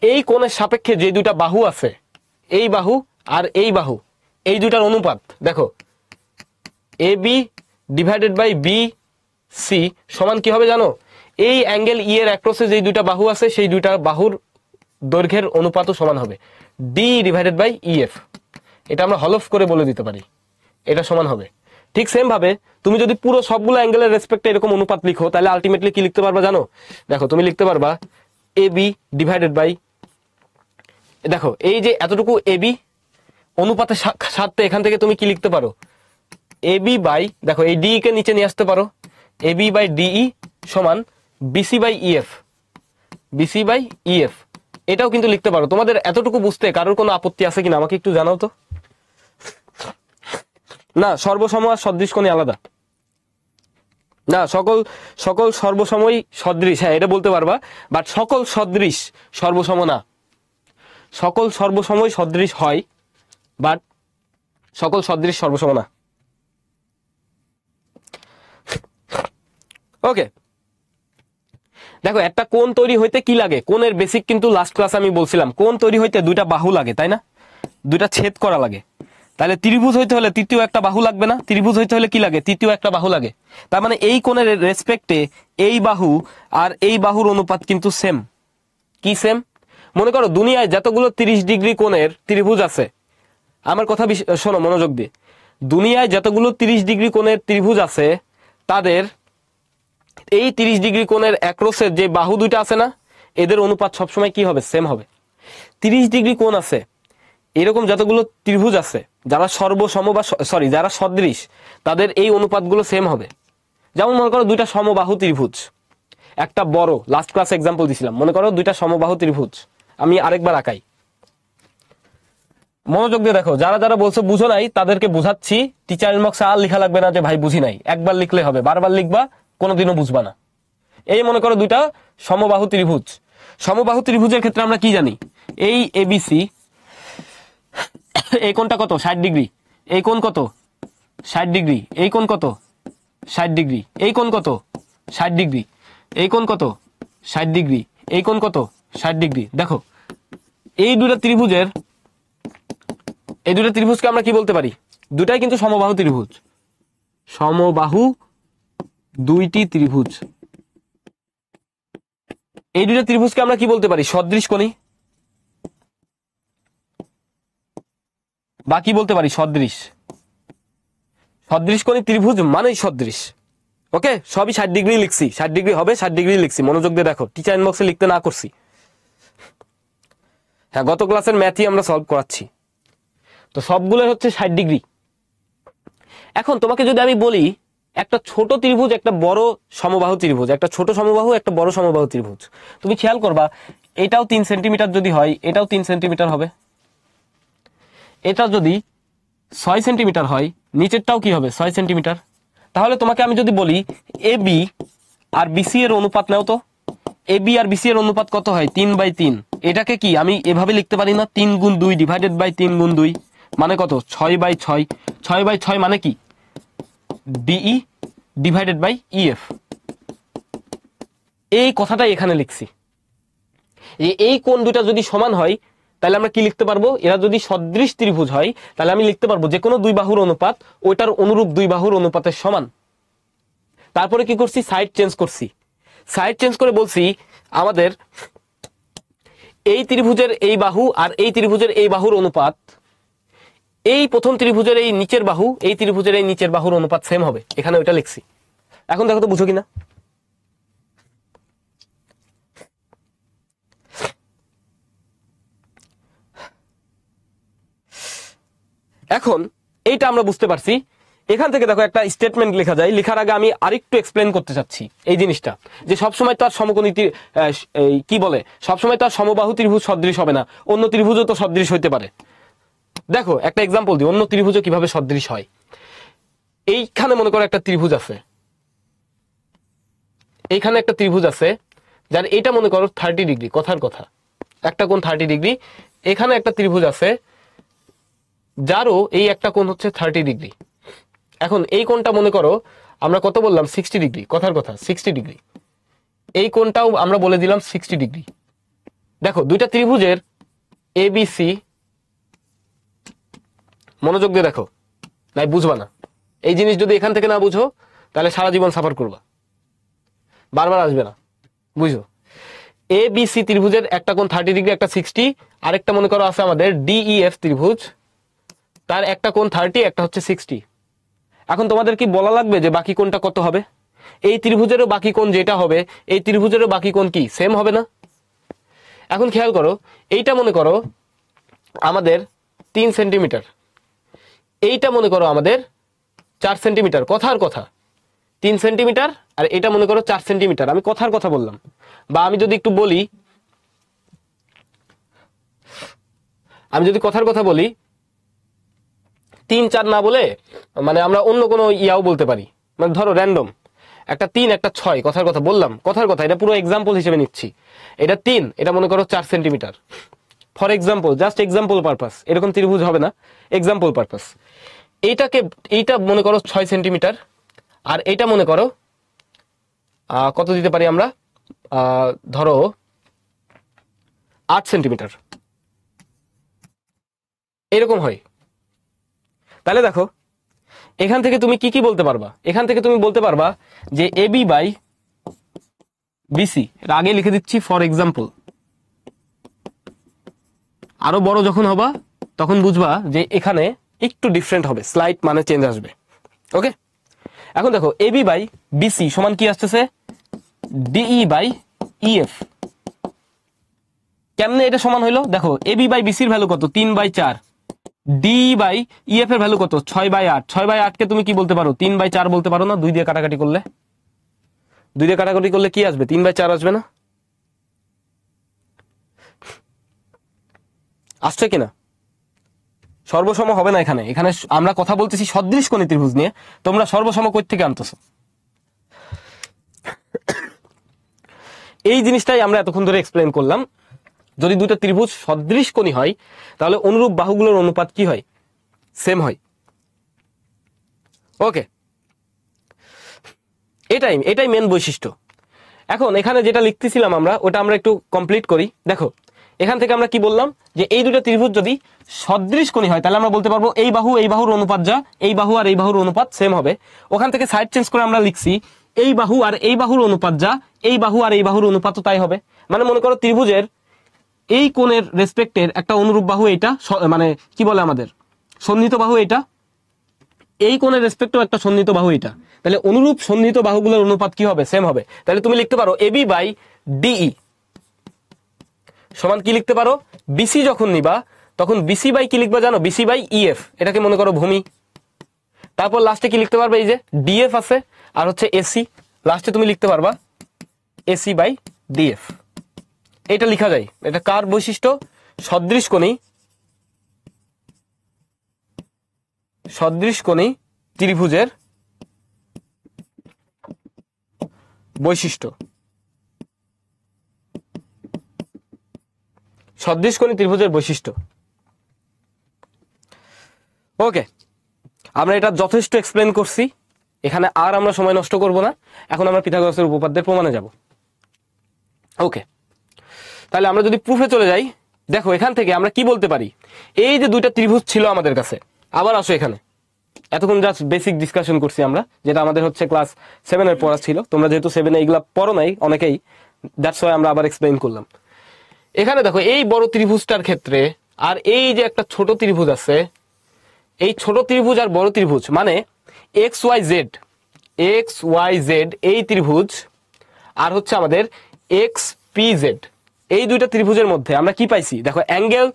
এই কোণের সাপেক্ষে যে দুইটা বাহু আছে, এই বাহু আর এই বাহু, এই দুইটার অনুপাত দেখো, A B divided by B C সমান কি হবে জানো? এই অ্যাঙ্গেল ই এর অ্যাক্রসে যে দুইটা বাহু আছে সেই দুইটা বাহুর দৈর্ঘ্যের অনুপাতও সমান হবে ডি ডিভাইডেড বাই ইএফ। এটা আমরা হলফ করে বলে দিতে পারি, এটা সমান হবে। ঠিক সেম ভাবে তুমি যদি পুরো সবগুলো অ্যাঙ্গেলের রেসপেক্টে এরকম অনুপাত লিখো, তাহলে আলটিমেটলি কি লিখতে পারবা জানো? দেখো তুমি লিখতে পারবা এ বি ডিভাইডেড বাই, দেখো এই যে এতটুকু এ বি অনুপাতের সাথে এখান থেকে তুমি কি লিখতে পারো? এ বি বাই, দেখো এই ডি কে নিচে নিয়ে আসতে পারো, এ বি বাই ডিই সমান BC by EF, BC by EF. এটাও কিন্তু লিখতে পারো। তোমাদের এতটুকু বুঝতে কারোর কোনো আপত্তি আছে কিনা আমাকে একটু জানাও তো। না, সর্বসম আর সদৃশ কোণই আলাদা না, সকল সকল সর্বসময় সদৃশ, হ্যাঁ এটা বলতে পারবা, বাট সকল সদৃশ সর্বসম না। সকল সর্বসময় সদৃশ হয়, বাট সকল সদৃশ সর্বসম না। ওকে, দেখো একটা কোণ তৈরি হইতে কি লাগে? কোণের বেসিক কিন্তু লাস্ট ক্লাস আমি বলছিলাম, কোণ তৈরি হইতে দুইটা বাহু লাগে, তাই না? দুইটা ছেদ করা লাগে। তাহলে ত্রিভুজ হইতে হলে তৃতীয় একটা বাহু লাগবে না? ত্রিভুজ হইতে হলে কি লাগে? তৃতীয় একটা বাহু লাগে। তার মানে এই কোণের রেসপেক্টে এই বাহু আর এই বাহুর অনুপাত কিন্তু সেম। কি সেম? মনে করো দুনিয়ায় যতগুলো 30 ডিগ্রি কোণের ত্রিভুজ আছে, আমার কথা শোনো মনোযোগ দিয়ে, দুনিয়ায় যতগুলো 30 ডিগ্রি কোণের ত্রিভুজ আছে, তাদের এই 30 ডিগ্রি কোণের অ্যাক্রসের যে বাহু দুইটা আছে না, এদের অনুপাত সবসময় কি হবে? সেম হবে। 30 ডিগ্রি কোণ আছে এরকম যতগুলো ত্রিভুজ আছে, যারা সর্বসম বা যারা সদৃশ, তাদের এই অনুপাতগুলো সেম হবে। যেমন মনে করো দুইটা সমবাহু ত্রিভুজ, একটা বড়, লাস্ট ক্লাস এক্সাম্পল দিছিলাম, মনে করো দুইটা সমবাহু ত্রিভুজ। আমি আরেকবার আঁকাই, মনোযোগ দিয়ে দেখো। যারা যারা বলছো বুঝো নাই, তাদেরকে বুঝাচ্ছি। টিচার ইনবক্সে আর লেখা লাগবে না যে ভাই বুঝি নাই, একবার লিখলে হবে, বারবার লিখবা কোনোদিনও বুঝবা না। এই মনে করো দুইটা সমবাহু ত্রিভুজ। সমবাহু ত্রিভুজের ক্ষেত্রে আমরা কি জানি? এই এবিসি, এই কোণটা কত? 60 ডিগ্রি। এই কোণ কত? 60 ডিগ্রি। এই কোণ কত? 60 ডিগ্রি। এই কোণ কত? 60 ডিগ্রি। এই কোণ কত? 60 ডিগ্রি। এই কোণ কত? 60 ডিগ্রি। দেখো এই দুইটা ত্রিভুজকে আমরা কি বলতে পারি? দুটাই কিন্তু সমবাহু ত্রিভুজ। সমবাহু দুইটি ত্রিভুজ। এই দুইটা ত্রিভুজকে আমরা কি বলতে পারি? সদৃশ কোণী, বা কি বলতে পারি? সদৃশ। সদৃশ কোণী ত্রিভুজ মানেই সদৃশ। ওকে, সবই 60 ডিগ্রি লিখছি, 60 ডিগ্রি হবে, 60 ডিগ্রি লিখছি। মনোযোগ দিয়ে দেখো, টিচার ইনবক্সে লিখতে না করছি। হ্যাঁ, গত ক্লাসের ম্যাথই আমরা সলভ করাচ্ছি। তো সবগুলো হচ্ছে 60 ডিগ্রি। এখন তোমাকে যদি আমি বলি একটা ছোট ত্রিভুজ, একটা বড় সমবাহু ত্রিভুজ, একটা ছোট সমবাহু, একটা বড় সমবাহু ত্রিভুজ, তুমি খেয়াল করবা এটাও 3 সেন্টিমিটার যদি হয়, এটাও 3 সেন্টিমিটার হবে। এটা যদি 6 সেন্টিমিটার হয়, নিচেরটাও কি হবে? 6 সেন্টিমিটার। তাহলে তোমাকে আমি যদি বলি এ বি আর বিসি এর অনুপাত নাও তো, এ বি আর বিসি এর অনুপাত কত হয়? 3/3। এটাকে কি আমি এভাবে লিখতে পারি না? 3 গুণ 2 ডিভাইডেড বাই 3 গুণ 2 মানে কত? 6/6। 6/6 মানে কি? DE divided by EF. এই কথাটাই এখানে লিখছি। এই কোণ দুটা যদি সমান হয়, তাহলে আমরা কি লিখতে পারবো? এরা যদি সদৃশ ত্রিভুজ হয়, তাহলে আমি লিখতে পারবো যে কোনো দুই বাহুর অনুপাত ওইটার অনুরূপ দুই বাহুর অনুপাতের সমান। তারপরে কি করছি? সাইড চেঞ্জ করছি। সাইড চেঞ্জ করে বলছি আমাদের এই ত্রিভুজের এই বাহু আর এই ত্রিভুজের এই বাহুর অনুপাত এই প্রথম ত্রিভুজের এই নিচের বাহু, এই ত্রিভুজের এই নিচের বাহুর অনুপাত সেম হবে। এখানে ওইটা লিখছি। এখন দেখো তো বুঝো কিনা। এখন এইটা আমরা বুঝতে পারছি। এখান থেকে দেখো একটা স্টেটমেন্ট লেখা যায়। লেখার আগে আমি আরেকটু এক্সপ্লেন করতে চাচ্ছি এই জিনিসটা, যে সবসময় তো আর সমকোণী কি বলে, সবসময় তো আর সমবাহু ত্রিভুজ সদৃশ হবে না, অন্য ত্রিভুজও তো সদৃশ হইতে পারে। দেখো একটা এক্সাম্পল দিই, অন্য ত্রিভুজও কিভাবে সদৃশ হয়। এইখানে মনে করো একটা ত্রিভুজ আছে, এইখানে একটা ত্রিভুজ আছে, যার এটা মনে করো 30 ডিগ্রি, কথার কথা একটা কোণ 30 ডিগ্রি। এখানে একটা ত্রিভুজ আছে যারও এই একটা কোণ হচ্ছে 30 ডিগ্রি। এখন এই কোণটা মনে করো আমরা কত বললাম? 60 ডিগ্রি, কথার কথা 60 ডিগ্রি। এই কোণটাও আমরা বলে দিলাম 60 ডিগ্রি। দেখো দুইটা ত্রিভুজের এবিসি, মনোযোগ দিয়ে দেখো, নাই বুঝবা না এই জিনিস। যদি এখান থেকে না বুঝো তাহলে সারা জীবন সাফার করবা, বারবার আসবে না। বুঝো, এ বি সি ত্রিভুজের একটা কোণ 30 ডিগ্রি, একটা 60, আরেকটা মনে করো আছে আমাদের ডিইএফ ত্রিভুজ, তার একটা কোণ 30, একটা হচ্ছে 60। এখন তোমাদের কি বলা লাগবে যে বাকি কোণটা কত হবে? এই ত্রিভুজেরও বাকি কোণ যেটা হবে, এই ত্রিভুজেরও বাকি কোণ কি সেম হবে না? এখন খেয়াল করো, এইটা মনে করো আমাদের 3 সেন্টিমিটার, এইটা মনে করো আমাদের 4 সেন্টিমিটার, কথার কথা 3 সেন্টিমিটার, আর এটা মনে করো 4 সেন্টিমিটার। আমি কথার কথা বললাম, বা আমি যদি একটু বলি, আমি যদি কথার কথা বলি 3 4 না বলে মানে আমরা অন্য কোনো ইয়াও বলতে পারি, মানে ধরো র্যান্ডম একটা 3 একটা 6, কথার কথা বললাম, কথার কথা, এটা পুরো এক্সাম্পল হিসেবে নিচ্ছি। এটা 3, এটা মনে করো 4 centimetre, for example, just example purpose, এরকম ত্রিভুজ হবে না, এক্সাম্পল পারপাস। এইটা মনে করো 6 সেন্টিমিটার, আর এইটা মনে করো কত দিতে পারি আমরা, ধরো 8 সেন্টিমিটার, এরকম হয়। তাহলে দেখো এখান থেকে তুমি কি কি বলতে পারবা? এখান থেকে তুমি বলতে পারবা যে এবি বাই বিসি, এর আগে লিখে দিচ্ছি ফর এক্সাম্পল, আরো বড় যখন হবা তখন বুঝবা যে এখানে একটু ডিফারেন্ট হবে, স্লাইট মানে চেঞ্জ আসবে। ওকে, এখন দেখো এবি বাই বিসি সমান কি আসতেছে, ডিই বাই ইএফ। কেমনে এটা সমান হইলো? দেখো এবি বাই বিসির ভ্যালু কত, 3/4, ডি বাই ইএফ এর ভ্যালু কত, 6/8। 6/8 কে তুমি কি বলতে পারো, 3/4 বলতে পারো না? 2 দিয়ে কাটাকাটি করলে, 2 দিয়ে কাটাকাটি করলে কি আসবে, 3/4 আসবে না? আসছে কিনা? সর্বসম হবে না এখানে, এখানে আমরা কথা বলতেছি সদৃশকোণী ত্রিভুজ নিয়ে, তোমরা সর্বসম কই থেকে আনতেছো? এই জিনিসটাই আমরা এতক্ষণ ধরে এক্সপ্লেন করলাম। যদি দুটো ত্রিভুজ সদৃশকোণী হয় তাহলে অনুরূপ বাহুগুলোর অনুপাত কি হয়, সেম হয়। ওকে, এটাই মেন বৈশিষ্ট্য। এখন এখানে যেটা লিখতেছিলাম আমরা, ওটা আমরা একটু কমপ্লিট করি। দেখো এখান থেকে আমরা কি বললাম, যে এই দুটো ত্রিভুজ যদি সদৃশকোণী হয় তাহলে আমরা বলতে পারবো এই বাহুর অনুপাত যা, এই বাহু আর এই বাহুর অনুপাত সেম হবে। ওখান থেকে সাইড চেঞ্জ করে আমরা লিখছি এই বাহু আর এই বাহুর অনুপাত যা, এই বাহু আর এই বাহুর অনুপাতও তাই হবে। মানে মনে করো ত্রিভুজের এই কোণের রেসপেক্টের একটা অনুরূপ বাহু এইটা, মানে কি বলে আমাদের সন্নিহিত বাহু এটা, এই কোণের রেসপেক্টেও একটা সন্নিহিত বাহু এটা, তাহলে অনুরূপ সন্নিহিত বাহুগুলোর অনুপাত কি হবে, সেম হবে। তাহলে তুমি লিখতে পারো এবি বাই ডিই সমান কি লিখতে পারো, বিসি যখন নিবা তখন বিসি বাই কি লিখবা জানো, বিসি বাই ইএফ, এটাকে মনে করো ভূমি। তারপর লাস্টে কি লিখতে পারবে, এই যে ডিএফ আছে আর হচ্ছে এসি, লাস্টে তুমি লিখতে পারবা এসি বাই ডিএফ। এটা লেখা যায়। এটা কার বৈশিষ্ট্য, সদৃশকোণী ত্রিভুজের বৈশিষ্ট্য। সদৃশকোণী ত্রিভুজের বৈশিষ্ট্য। ওকে, আমরা এটা যথেষ্ট এক্সপ্লেন করছি, এখানে আর আমরা সময় নষ্ট করব না। এখন আমরা পিথাগোরাসের উপপাদ্যের প্রমাণে যাব। ওকে, তাহলে আমরা যদি প্রুফে চলে যাই, দেখো এখান থেকে আমরা কি বলতে পারি, এই যে দুইটা ত্রিভুজ ছিল আমাদের কাছে, আবার আসো এখানে, এতক্ষণ জাস্ট বেসিক ডিসকাশন করছি আমরা, যেটা আমাদের হচ্ছে ক্লাস 7 পড়া ছিল। তোমরা যেহেতু 7 এইগুলা পড়ো নাই অনেকেই, দ্যাটস ওয়াই আমরা আবার এক্সপ্লেইন করলাম। এখানে দেখো এই বড় ত্রিভুজটার ক্ষেত্রে আর এই যে একটা ছোট ত্রিভুজ আছে, এই ছোট ত্রিভুজ আর বড় ত্রিভুজ মানে এক্স ওয়াই জেড এই ত্রিভুজ, আর হচ্ছে আমাদের এক্স পি জেড, এই দুইটা ত্রিভুজের মধ্যে আমরা কি পাইছি, দেখো অ্যাঙ্গেল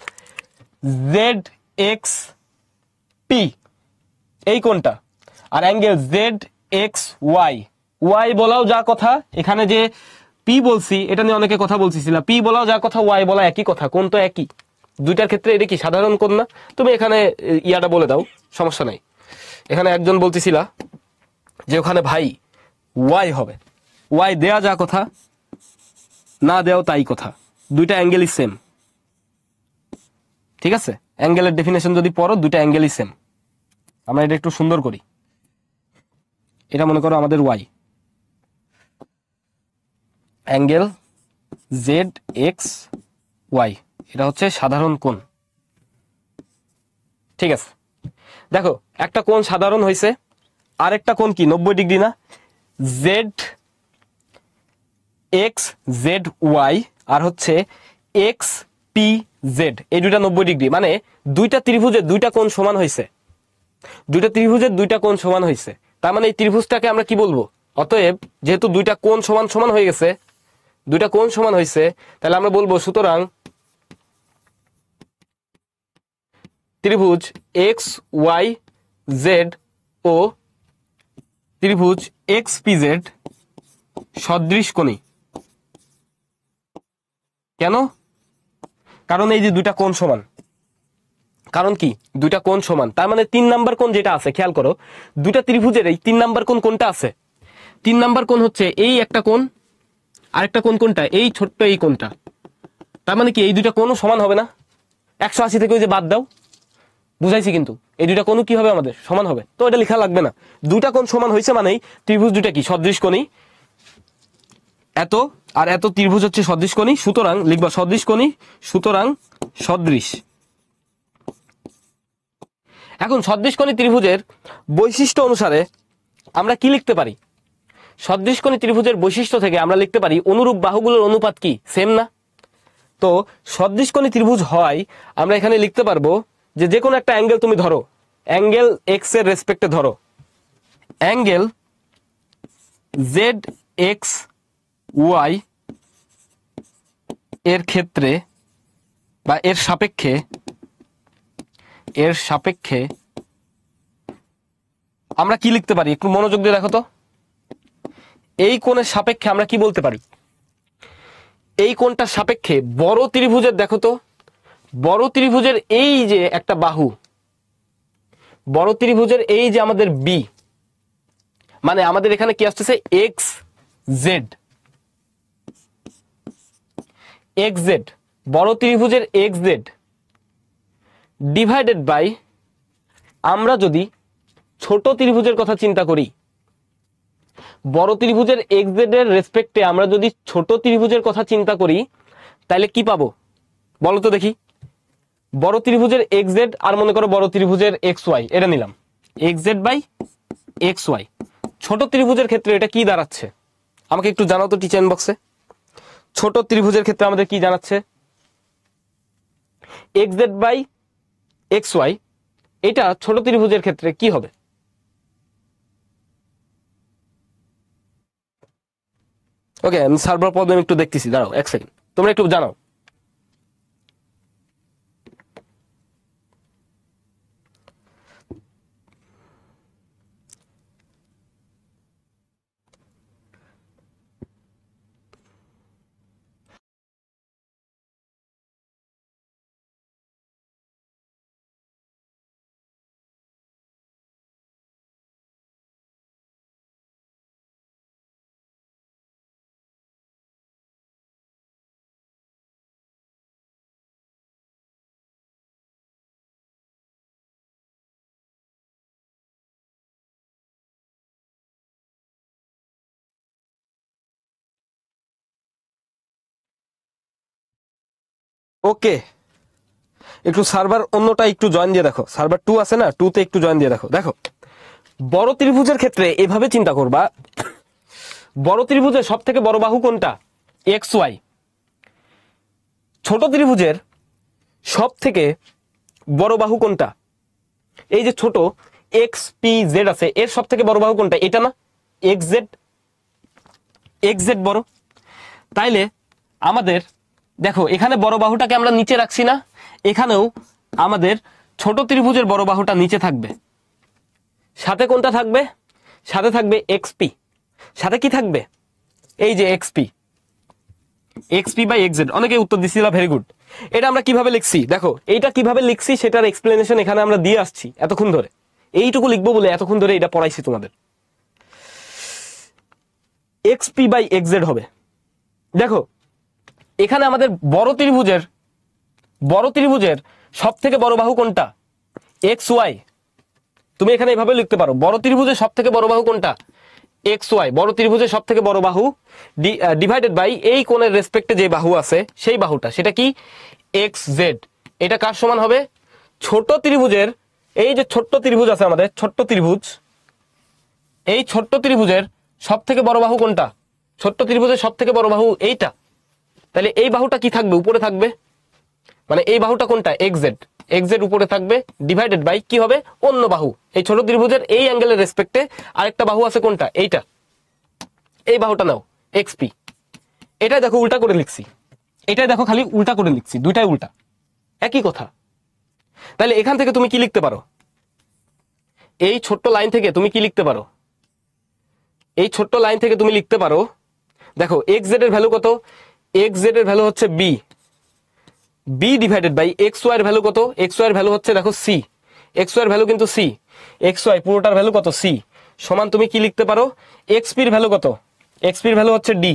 জেড এক্স পি এই কোনটা, আর angle Z X Y, Y বলাও যা কথা, এখানে যে পি বলছি এটা নিয়ে অনেকে কথা বলছিলাম, পি বলাও যা কথা, ওয়াই বলা একই কথা, কোন তো একই, দুইটার ক্ষেত্রে এটা কি সাধারণ কোণ না? তুমি এখানে ইয়াটা বলে দাও, সমস্যা নাই। এখানে একজন বলতেছিলা যে ওখানে ভাই ওয়াই হবে, ওয়াই দেয়া যা কথা, না দেও তাই কথা, দুইটা অ্যাঙ্গেলই সেম। ঠিক আছে, অ্যাঙ্গেলের ডেফিনেশন যদি পড়ো, দুইটা অ্যাঙ্গেলই সেম। আমরা এটা একটু সুন্দর করি, এটা মনে করো আমাদের Y, angle Z X Y, এটা হচ্ছে সাধারণ কোণ। ঠিক আছে, দেখো একটা কোণ সাধারণ হয়েছে, আরেকটা কোণ কি 90 ডিগ্রি না, জেড এক্স জেড ওয়াই আর হচ্ছে এক্স পি জেড, এই দুইটা 90°। মানে দুইটা ত্রিভুজের দুইটা কোণ সমান হয়েছে, দুইটা ত্রিভুজের দুইটা কোণ সমান হয়েছে। তার মানে এই ত্রিভুজটাকে আমরা কি বলবো? অতএব যেহেতু দুইটা কোণ সমান সমান হয়ে গেছে, দুইটা কোণ সমান হয়েছে, তাহলে আমরা বলবো সুতরাং ত্রিভুজ এক্স ওয়াই জেড ও ত্রিভুজ এক্স পি জেড সদৃশকোণী। কেন? কারণ এই যে দুইটা কোণ সমান। কারণ কি? দুইটা কোণ সমান, তার মানে 3 নাম্বার কোণ যেটা আছে, খেয়াল করো দুইটা ত্রিভুজের এই 3 নাম্বার কোণ কোনটা আছে? 3 নাম্বার কোণ হচ্ছে এই একটা কোণ, আরেকটা কোণ কোনটা? এই ছোট্ট এই কোণটা। তার মানে কি এই দুইটা কোণও সমান হবে না? 180 থেকে ওই যে বাদ দাও, বুঝাইছি কিন্তু এই দুইটা কোণ কি হবে আমাদের? সমান হবে। তো এটা লেখা লাগবে না, দুইটা কোণ সমান হয়েছে মানেই ত্রিভুজ দুইটা কি সদৃশকোণী। এত আর এত ত্রিভুজ হচ্ছে সদৃশকোণী, সুতরাং লিখবা সদৃশকোণী, সুতরাং সদৃশ। এখন সদৃশকোণী ত্রিভুজের বৈশিষ্ট্য অনুসারে আমরা কি লিখতে পারি? সদৃশকোণী ত্রিভুজের বৈশিষ্ট্য থেকে আমরা লিখতে পারি অনুরূপ বাহুগুলোর অনুপাত কি সেম না? তো সদৃশকোণী ত্রিভুজ হয় আমরা এখানে লিখতে পারবো যে কোনো একটা অ্যাঙ্গেল তুমি ধরো, অ্যাঙ্গেল এক্স এর রেসপেক্টে ধরো, অ্যাঙ্গেল জেড এক্স ওয়াই এর ক্ষেত্রে বা এর সাপেক্ষে আমরা কি লিখতে পারি? একটু মনোযোগ দিয়ে দেখো তো। এই কোণের সাপেক্ষে আমরা কি বলতে পারি? এই কোণটার সাপেক্ষে বড় ত্রিভুজের, দেখো তো বড় ত্রিভুজের এই যে একটা বাহু, বড় ত্রিভুজের এই যে আমাদের বি, মানে আমাদের এখানে কি আসতেছে? এক্স জেড, এক্স জেড, বড় ত্রিভুজের এক্স জেড ডিভাইডেড বাই, আমরা যদি ছোট ত্রিভুজের কথা চিন্তা করি, বড় ত্রিভুজের এক্স জেড এর রেসপেক্টে আমরা যদি ছোট ত্রিভুজের কথা চিন্তা করি, তাহলে কি পাবো বলো তো দেখি? বড় ত্রিভুজের এক্স জেড আর মনে করো বড় ত্রিভুজের এক্স ওয়াই, এটা নিলাম X Z by X Y. ছোট ত্রিভুজের ক্ষেত্রে এটা কি দাঁড়াচ্ছে আমাকে একটু জানাও তো টিচার ইনবক্সে। ছোট ত্রিভুজের ক্ষেত্রে আমাদের কি জানাচ্ছে? X Z by X Y, এটা ছোট ত্রিভুজের ক্ষেত্রে কি হবে? ওকে, আমি সার্ভার প্রবলেম একটু দেখতেছি, দাঁড়াও 1 সেকেন্ড, তোমরা একটু জানাও। ওকে, একটু সার্ভার অন্যটা একটু জয়েন দিয়ে দেখো, সার্ভার 2 আছে না, 2 তে একটু জয়েন দিয়ে দেখো। দেখো বড় ত্রিভুজের ক্ষেত্রে এভাবে চিন্তা করবা, বড় ত্রিভুজের সব থেকে বড় বাহু কোনটা? X Y. ছোট ত্রিভুজের সব থেকে বড় বাহু কোনটা? এই যে ছোট এক্স পি জেড আছে, এর সব থেকে বড় বাহু কোনটা? এটা না, এক্স জেড। এক্স জেড বড়, তাইলে আমাদের দেখো এখানে বড় বাহুটাকে আমরা নিচে রাখছি না, এখানেও আমাদের ছোট ত্রিভুজের বড় বাহুটা নিচে থাকবে, সাথে কোনটা থাকবে? সাথে থাকবে এক্সপি, সাথে কি থাকবে? এই যে XP, XP by X Z. অনেকে উত্তর দিছিল, ভেরি গুড। এটা আমরা কিভাবে লিখছি দেখো, এইটা কিভাবে লিখছি সেটার এক্সপ্লেনেশন এখানে আমরা দিয়ে আসছি এতক্ষণ ধরে, এইটুকু লিখবো বলে এতক্ষণ ধরে এটা পড়াইছি তোমাদের। এক্সপি বাই এক্স জেড হবে। দেখো এখানে আমাদের বড় ত্রিভুজের সব থেকে বড় বাহু কোনটা? X Y. তুমি এখানে এভাবে লিখতে পারো, বড় ত্রিভুজের সব থেকে বড় বাহু কোনটা? X Y. বড় ত্রিভুজের সব থেকে বড় বাহু ডিভাইডেড বাই এই কোণের রেসপেক্টে যে বাহু আছে সেই বাহুটা, সেটা কি? X Z. এটা কার সমান হবে? ছোট ত্রিভুজের, এই যে ছোট্ট ত্রিভুজ আছে আমাদের, ছোট্ট ত্রিভুজ, এই ছোট্ট ত্রিভুজের সব থেকে বড় বাহু কোনটা? ছোট্ট ত্রিভুজের সব থেকে বড় বাহু এইটা, তাহলে এই বাহুটা কি থাকবে, উপরে থাকবে, মানে এই বাহুটা কোনটা, এক্স জেড উপরে থাকবে, ডিভাইডেড বাই কি হবে, অন্য বাহু। এই ছোট ত্রিভুজের এই অ্যাঙ্গেলের রেসপেক্টে আরেকটা বাহু আছে কোনটা, এইটা, এই বাহুটা নাও এক্সপি। এটাই দেখো উল্টা করে লিখছি, এটাই দেখো খালি উল্টা করে লিখছি, দুইটাই উল্টা, একই কথা। তাহলে এখান থেকে তুমি কি লিখতে পারো, এই ছোট্ট লাইন থেকে তুমি কি লিখতে পারো, এই ছোট্ট লাইন থেকে তুমি লিখতে পারো, দেখো এক্স জেড এর ভ্যালু কত, এক্স জেড এর ভ্যালু হচ্ছে B, B divided by X Y এর ভ্যালু কত, এক্স ওয়াই এর ভ্যালু হচ্ছে দেখো সি, এক্স ওয়াই এর ভ্যালু কিন্তু সি, এক্স ওয়াই পুরোটার ভ্যালু কত সি, সমান তুমি কি লিখতে পারো, এক্সপি এর ভ্যালু কত, এক্সপি এর ভ্যালু হচ্ছে D,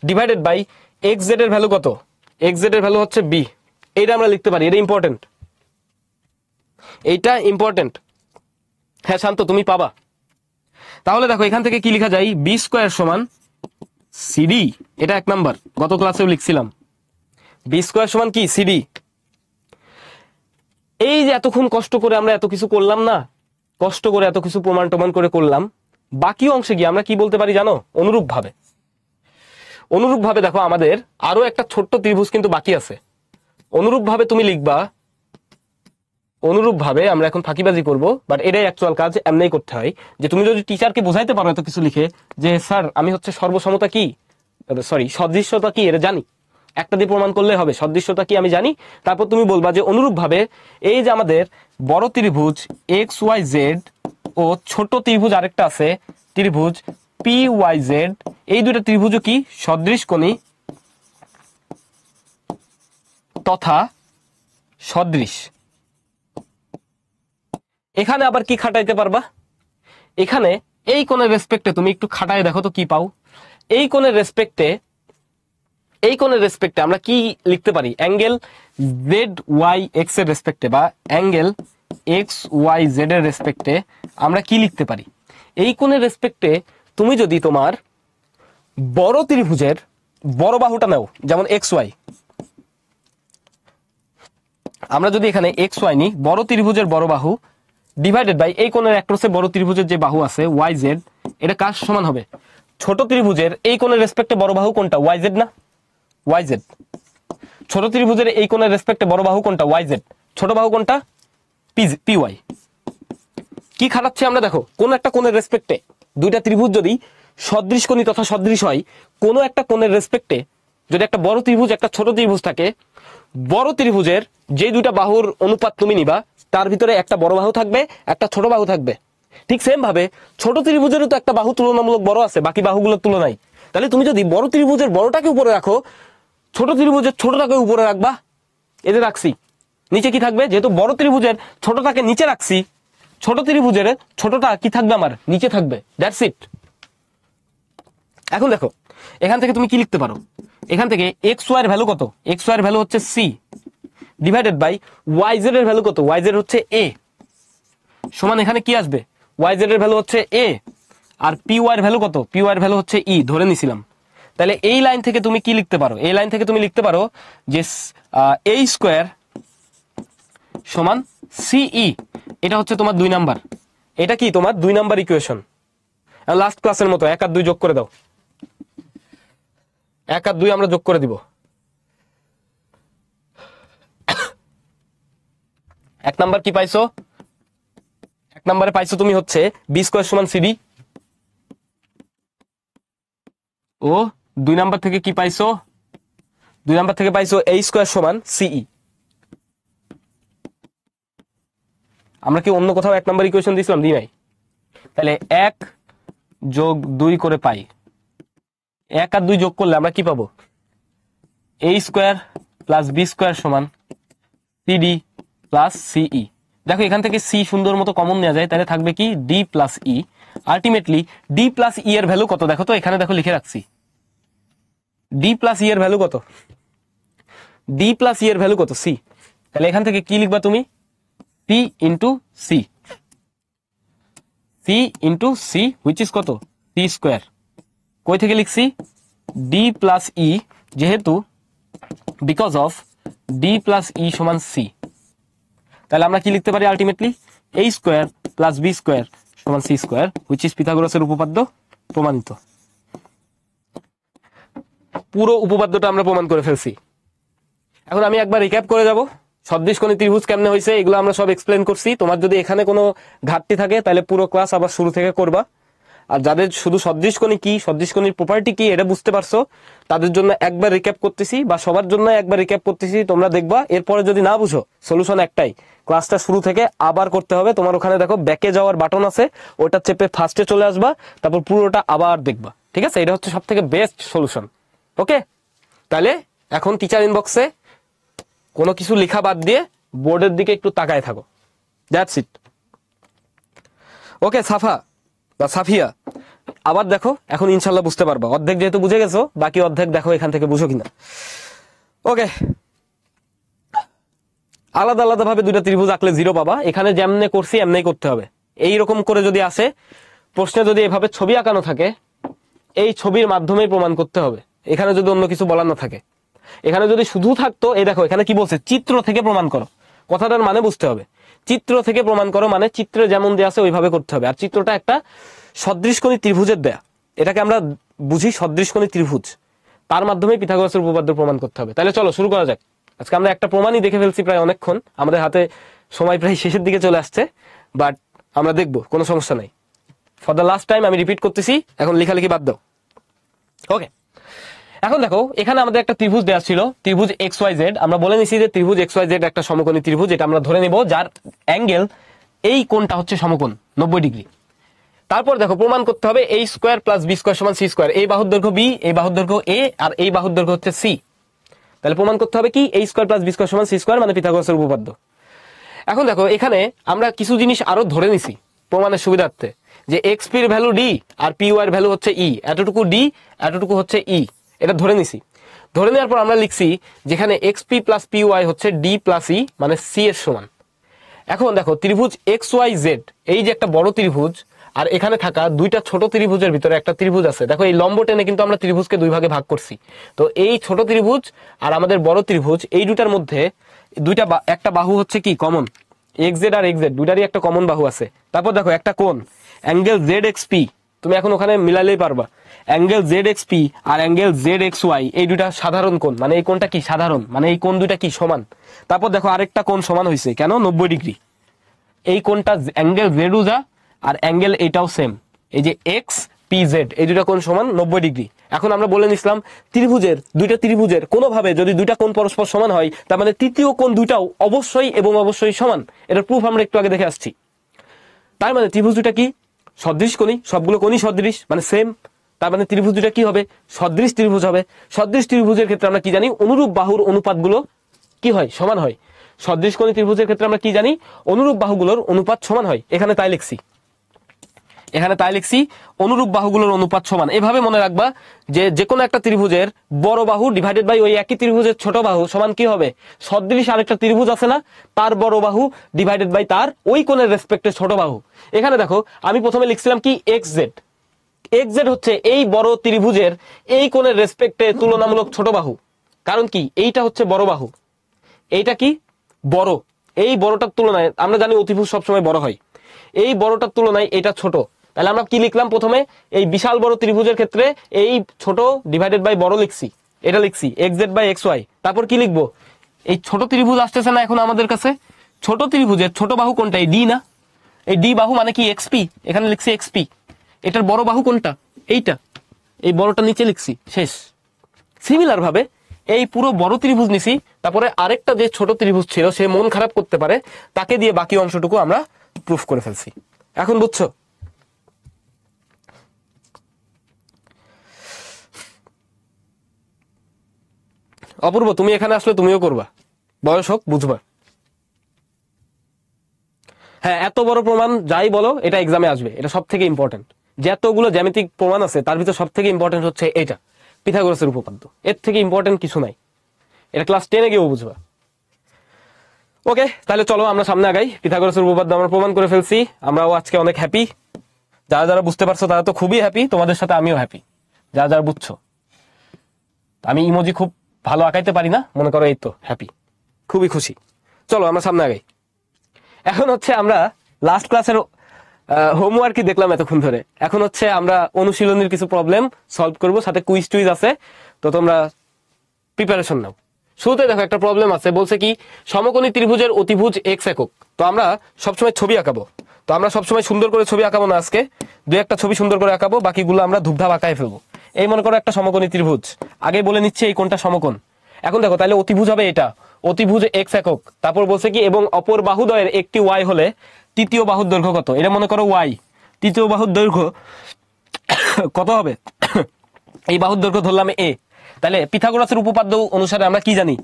divided by X Z এর ভ্যালু কত, এক্স জেড এর ভ্যালু হচ্ছে বি। এইটা আমরা লিখতে পারি, এটা ইম্পর্টেন্ট, এইটা ইম্পর্টেন্ট। হ্যাঁ শান্ত, তুমি পাবা। তাহলে দেখো এখান থেকে কি লেখা যায়, বি স্কোয়ার সমান সিডি, এটা এক নাম্বার, গত ক্লাসেও লিখছিলাম, বি স্কোয়ার সমান কি সিডি। এই যে এতক্ষণ কষ্ট করে আমরা এত কিছু করলাম না, কষ্ট করে এত কিছু প্রমাণ টমান করে করলাম, বাকি অংশে গিয়ে আমরা কি বলতে পারি জানো, অনুরূপ ভাবে। অনুরূপ ভাবে দেখো আমাদের আরো একটা ছোট্ট ত্রিভুজ কিন্তু বাকি আছে, অনুরূপ ভাবে তুমি লিখবা, অনুরূপ ভাবে আমরা এখন ফাঁকিবাজি করব, বাট এটাই অ্যাকচুয়াল কাজ, এমনি করতে হয়। যে তুমি যদি টিচারকে বোঝাইতে পারো এত কিছু লিখে, যে স্যার আমি হচ্ছে সর্বসমতা কি, সরি সদৃশ্যতা কি এটা জানি, একটা দিয়ে প্রমাণ করলে হবে, সদৃশ্যতা কি আমি জানি, তারপর তুমি বলবা যে অনুরূপ ভাবে এই যে আমাদের বড় ত্রিভুজ এক্স ওয়াই জেড ও ছোট ত্রিভুজ আরেকটা আছে ত্রিভুজ পি ওয়াই জেড, এই দুটো ত্রিভুজও কি সদৃশকোণী তথা সদৃশ। এখানে আবার কি খাটাইতে পারবা, এখানে এই কোণের রেসপেক্টে তুমি একটু খাটায় দেখো তো কি পাও। এই কোণের রেসপেক্টে, এই কোণের রেসপেক্টে আমরা কি লিখতে পারি, অ্যাঙ্গেল জেড ওয়াই এক্স এর রেসপেক্টে বা অ্যাঙ্গেল এক্স ওয়াই জেড এর রেসপেক্টে আমরা কি লিখতে পারি, এই কোণের রেসপেক্টে তুমি যদি তোমার বড় ত্রিভুজের বড় বাহুটা নাও, যেমন এক্স ওয়াই, আমরা যদি এখানে এক্স ওয়াই নিই, বড় ত্রিভুজের বড় বাহু ডিভাইডেড বাই এই কোণের অ্যাক্রসে বড় ত্রিভুজের যে বাহু আছে ওয়াই জেড, এটা কার সমান হবে, ছোট ত্রিভুজের এই কোণের রেসপেক্টে বড় বাহু কোনটা, ওয়াই জেড না, ওয়াই জেড। ছোট ত্রিভুজের এই কোণের রেসপেক্টে বড় বাহু কোনটা, ওয়াই জেড, ছোট বাহু কোনটা, পি ওয়াই। কি খাটাচ্ছি আমরা, দেখো কোন একটা কোণের রেসপেক্টে দুইটা ত্রিভুজ যদি সদৃশকোণী তথা সদৃশ হয়, কোন একটা কোণের রেসপেক্টে যদি একটা বড় ত্রিভুজ একটা ছোট ত্রিভুজ থাকে, বড় ত্রিভুজের যে দুইটা বাহুর অনুপাত তুমি নিবা, তার ভিতরে একটা বড় বাহু থাকবে, একটা ছোট বাহু থাকবে। ঠিক সেম ভাবে ছোট ত্রিভুজেরও তো একটা বাহু তুলনামূলক বড় আছে বাকি বাহুগুলোর তুলনায়। তাহলে তুমি যদি বড় ত্রিভুজের বড়টাকে উপরে রাখো, ছোট ত্রিভুজের ছোটটাকে উপরে রাখবা, এদের রাখছি, নিচে কি থাকবে, যেহেতু বড় ত্রিভুজের ছোটটাকে নিচে রাখছি, ছোট ত্রিভুজের ছোটটা কি থাকবে, আমার নিচে থাকবে, দ্যাটস ইট। এখন দেখো এখান থেকে তুমি কি লিখতে পারো, এখান থেকে এক্স ওয়াই এর ভ্যালু কত, এক্স ওয়াই এর ভ্যালু হচ্ছে C, divided by Y Z এর ভ্যালু কত, ওয়াই জেড হচ্ছে এ, সমান এখানে কি আসবে, ওয়াই জেড এর ভ্যালু হচ্ছে এ, আর পি ওয়াই এর ভ্যালু কত, পি ওয়াই এর ভ্যালু হচ্ছে ই, ধরে নিছিলাম। তাহলে এই লাইন থেকে তুমি কি লিখতে পারো, এই লাইন থেকে তুমি লিখতে পারো যে এ স্কোয়ার সমান সিই, এটা হচ্ছে তোমার 2 নাম্বার, এটা কি তোমার 2 নাম্বার ইকুয়েশন। লাস্ট ক্লাসের মতো 1 আর 2 যোগ করে দাও, 1 আর 2 আমরা যোগ করে দিব। 1 নাম্বার কি পাইছো, 1 নাম্বারে পাইছো তুমি হচ্ছে বি স্কোয়ার সমান সিডি, ও 2 নাম্বার থেকে কি পাইছো, 2 নাম্বার থেকে পাইছো এ স্কোয়ার সমান সিই। আমরা কি অন্য কোথাও 1 নাম্বার ইকুয়েশন দিয়েছিলাম, দিই নাই। তাহলে 1 যোগ 2 করে পাই, 1 আর 2 যোগ করলে আমরা কি পাবো, এ স্কোয়ার প্লাস বি স্কোয়ার সমান সিডি প্লাস সিই। দেখো এখান থেকে সি সুন্দর মতো কমন নেওয়া যায়, তাহলে থাকবে কি ডি প্লাস ই। আলটিমেটলি ডি প্লাস ই এর ভ্যালু কত, দেখো তো এখানে দেখো লিখে রাখছি, ডি প্লাস ই এর ভ্যালু কত, ডি প্লাস ই এর ভ্যালু কত, সি। তাহলে এখান থেকে কি লিখবা তুমি, C into C, C into C which is কত, সি স্কোয়ার। কই থেকে লিখছি, ডি প্লাস ই, যেহেতু because of D plus E সমান সি, তাহলে আমরা কি লিখতে পারি ultimately, A square plus B square সমান সি স্কোয়ার হুইচ ইজ পিথাগোরাসের উপপাদ্য প্রমাণিত। পুরো উপপাদ্যটা আমরা প্রমাণ করে ফেলছি। এখন আমি একবার রিক্যাপ করে যাব, সদৃশকোণী ত্রিভুজ কেমনে হয়েছে এগুলো আমরা সব এক্সপ্লেন করছি। তোমার যদি এখানে কোনো ঘাটতি থাকে তাহলে পুরো ক্লাস আবার শুরু থেকে করবা। আর যাদের শুধু সদৃশকোণী কি, সদৃশকোণীর প্রপার্টি কি এটা বুঝতে পারছো, তাদের জন্য একবার রিক্যাপ করতেছি, বা সবার জন্য একবার রিক্যাপ করতেছি। তোমরা দেখবা এরপরে যদি না বুঝো, সলিউশন একটাই, ক্লাসটা শুরু থেকে আবার করতে হবে। তোমার ওখানে দেখো ব্যাকে যাওয়ার বাটন আছে, ওটা চেপে ফার্স্টে চলে আসবা, তারপর পুরোটা আবার দেখবা। ঠিক আছে, এটা হচ্ছে সব থেকে বেস্ট সলিউশন। ওকে, তাহলে এখন টিচার ইনবক্সে কোনো কিছু লেখা বাদ দিয়ে বোর্ডের দিকে একটু তাকায় থাকো। That's it. ওকে সাফা বা সাফিয়া, আবার দেখো, এখন ইনশাল্লাহ বুঝতে পারবা। অর্ধেক যেহেতু বুঝে গেছো, বাকি অর্ধেক দেখো এখান থেকে বুঝো কিনা। ওকে, আলাদা আলাদা ভাবে দুইটা ত্রিভুজ আঁকলে 0 পাবা। এখানে যেমনে করছি এমনি করতে হবে। এইরকম করে যদি আসে প্রশ্নে, যদি এভাবে ছবি আঁকানো থাকে, এই ছবির মাধ্যমেই প্রমাণ করতে হবে। এখানে যদি অন্য কিছু বলার না থাকে, এখানে যদি শুধু থাকতো, এই দেখো এখানে কি বলছে, চিত্র থেকে প্রমাণ করো। কথাটার মানে বুঝতে হবে, চিত্র থেকে প্রমাণ করো মানে চিত্রে যেমন দেয়া আছে ওইভাবে করতে হবে। আর চিত্রটা একটা সদৃশকোণী ত্রিভুজের দেয়া, এটাকে আমরা বুঝি সদৃশকোণী ত্রিভুজ, তার মাধ্যমে পিথাগোরাসের উপপাদ্য প্রমাণ করতে হবে। তাহলে চলো শুরু করা যাক। আজকে আমরা একটা প্রমাণই দেখে ফেলছি প্রায় অনেকক্ষণ, আমাদের হাতে সময় প্রায় শেষের দিকে চলে আসছে, বাট আমরা দেখবো, কোনো সমস্যা নাই। ফর দ্য লাস্ট টাইম আমি রিপিট করতেছি, এখন লেখালেখি বাদ দাও। ওকে, এখন দেখো এখানে আমাদের একটা ত্রিভুজ দেওয়া ছিল, ত্রিভুজ এক্স ওয়াই জেড। আমরা বলে নিছি যে ত্রিভুজ এক্স ওয়াই জেড একটা সমকোণী ত্রিভুজ, এটা আমরা ধরে নিব, যার অ্যাঙ্গেল, এই কোণটা হচ্ছে সমকোণ 90 ডিগ্রি। তারপর দেখো প্রমাণ করতে হবে a square plus b square সমান c স্কয়ার। এই বাহুর দৈর্ঘ্য b, এই বাহুর দৈর্ঘ্য a, আর এই বাহুর দৈর্ঘ্য হচ্ছে c। তাহলে প্রমাণ করতে হবে কি, a square plus b square সমান c স্কয়ার, মানে পিথাগোরাসের উপপাদ্য। এখন দেখো এখানে আমরা কিছু জিনিস আরো ধরে নিছি প্রমাণের সুবিধার্থে, যে x p এর ভ্যালু d আর p y এর ভ্যালু হচ্ছে e, এতটুকু d এতটুকু হচ্ছে e, এটা ধরে নিছি। ধরে নেওয়ার পর আমরা লিখছি যেখানে xp প্লাস py হচ্ছে d প্লাস e, মানে c এর সমান। এখন দেখো ত্রিভুজ এক্স ওয়াই জেড, এই যে একটা বড় ত্রিভুজ, আর এখানে থাকা দুইটা ছোট ত্রিভুজের ভিতরে একটা ত্রিভুজ আছে। দেখো এই লম্ব টেনে কিন্তু আমরা ত্রিভুজকে দুই ভাগে ভাগ করছি। তো এই ছোট ত্রিভুজ আর আমাদের বড় ত্রিভুজ, এই দুটার মধ্যে একটা বাহু হচ্ছে কি কমন, এক্স জেড আর এক্স জেড দুইটারই একটা কমন বাহু আছে। তারপর দেখো একটা কোণ অ্যাঙ্গেল জেড এক্স পি, তুমি এখন ওখানে মিলালেই পারবা, angle Z X P R angle Z X Y, এই দুইটা সাধারণ কোণ, মানে এই কোণটা কি সাধারণ, মানে এই কোণ দুইটা কি সমান। তারপর দেখো আরেকটা কোণ সমান হয়েছে, কেন, 90 ডিগ্রি। এই কোণটা অ্যাঙ্গেল জেড উজা আর অ্যাঙ্গেল এটাও সেম, এই যে এক্স পি জেড, এই দুইটা কোণ সমান 90 ডিগ্রি। এখন আমরা বলে নিছিলাম দুইটা ত্রিভুজের কোনোভাবে যদি দুইটা কোণ পরস্পর সমান হয়, তার মানে তৃতীয় কোণ দুইটাও অবশ্যই এবং অবশ্যই সমান। এটার প্রুফ আমরা একটু আগে দেখে আসছি। তার মানে ত্রিভুজ দুইটা কি সদৃশ কোণী, সবগুলো কোণই সদৃশ মানে সেম। তার মানে ত্রিভুজ দুইটা কি হবে, সদৃশ ত্রিভুজ হবে। সদৃশ ত্রিভুজের ক্ষেত্রে আমরা কি জানি, অনুরূপ বাহুর অনুপাতগুলো কি হয়, সমান হয়। সদৃশকোণী ত্রিভুজের ক্ষেত্রে আমরা কি জানি, অনুরূপ বাহুগুলোর অনুপাত সমান হয়। এখানে তাই লিখছি, অনুরূপ বাহুগুলোর অনুপাত সমান। এভাবে মনে রাখবা যে কোনো একটা ত্রিভুজের বড় বাহু ডিভাইডেড বাই ওই একই ত্রিভুজের ছোট বাহু সমান কি হবে, সদৃশ আরেকটা ত্রিভুজ আছে না, তার বড় বাহু ডিভাইডেড বাই তার ওই কোণের রেসপেক্টে ছোট বাহু। এখানে দেখো আমি প্রথমে লিখছিলাম কি এক্স জেড হচ্ছে এই বড় ত্রিভুজের এই কোণের রেসপেক্টে তুলনামূলক ছোট বাহু। কারণ কি, এইটা হচ্ছে বড় বাহু, এইটা কি বড়, এই বড়টার তুলনায় আমরা জানি অতিভুজ সবসময় বড় হয়, এই বড়টার তুলনায় এটা ছোট। তাহলে আমরা কি লিখলাম, প্রথমে এই বিশাল বড় ত্রিভুজের ক্ষেত্রে এই ছোট ডিভাইডেড বাই বড় লিখছি, এটা লিখছি X Z by X Y. তারপর কি লিখবো, এই ছোট ত্রিভুজ আসতেছে না এখন আমাদের কাছে, ছোট ত্রিভুজের ছোট বাহু কোনটা, এই ডি না, এই ডি বাহু মানে কি এক্সপি, এখানে লিখছি এক্সপি। এটার বড় বাহু কোনটা, এইটা, এই বড়টা নিচে লিখছি, শেষ। সিমিলার ভাবে এই পুরো বড় ত্রিভুজ নিছি, তারপরে আরেকটা যে ছোট ত্রিভুজ ছিল সে মন খারাপ করতে পারে, তাকে দিয়ে বাকি অংশটুকু আমরা প্রুফ করে ফেলছি। এখন বুঝছো? অপূর্ব, তুমি এখানে আসলে তুমিও করবা, বয়স হোক বুঝবা। হ্যাঁ, এত বড় প্রমাণ যাই বলো এটা এক্সামে আসবে, এটা সব থেকে ইম্পর্টেন্ট। যতগুলো জ্যামিতিক প্রমাণ আছে তার ভিতর সব থেকে ইম্পর্টেন্ট হচ্ছে এটা, পিথাগোরাসের উপপাদ্য। এর থেকে ইম্পর্টেন্ট কিছু নাই, এটা ক্লাস 10-এ গিয়েও বুঝবা। ওকে, তাহলে চলো আমরা সামনে আগাই। পিথাগোরাসের উপপাদ্য আমরা প্রমাণ করে ফেলছি, আমরাও আজকে অনেক হ্যাপি। যারা যারা বুঝতে পারছো তারা তো খুবই হ্যাপি, তোমাদের সাথে আমিও হ্যাপি যারা যারা বুঝছো। আমি ইমোজি খুব ভালো আঁকাইতে পারি না, মনে করো এই তো হ্যাপি, খুবই খুশি। চলো আমরা সামনে আগাই। এখন হচ্ছে আমরা লাস্ট ক্লাসের হোমওয়ার্কই দেখলাম এতক্ষণ ধরে। এখন হচ্ছে আমরা অনুশীলনের কিছু প্রবলেম সলভ করব, সাথে কুইজ টুইজ আছে, তো তোমরা প্রিপারেশন নাও। শুরুতে দেখো একটা প্রবলেম আছে, বলছে কি সমকোণী ত্রিভুজের অতিভুজ এক্স একক। তো আমরা সবসময় ছবি আঁকাবো, তো আমরা সবসময় সুন্দর করে ছবি আঁকাবো না, আজকে দুই একটা ছবি সুন্দর করে আঁকাবো, বাকিগুলো আমরা ধূপধাপ আঁকায় ফেলবো। এই মনে করো একটা সমকোণী ত্রিভুজ, আগে বলে নিচ্ছে এই কোনটা সমকোণ। এখন দেখো তাহলে অতিভুজ হবে এটা, অতিভুজ এক্স একক। তারপর বলছে কি এবং অপর বাহুদ্বয়ের একটি ওয়াই হলে তৃতীয় বাহুর দৈর্ঘ্য কত। এটা মনে করো ওয়াই, তৃতীয় বাহুর দৈর্ঘ্য কত হবে, এই বাহুর দৈর্ঘ্য ধরলাম এ। তাহলে পিথাগোরাসের উপপাদ্য অনুসারে আমরা কি জানি,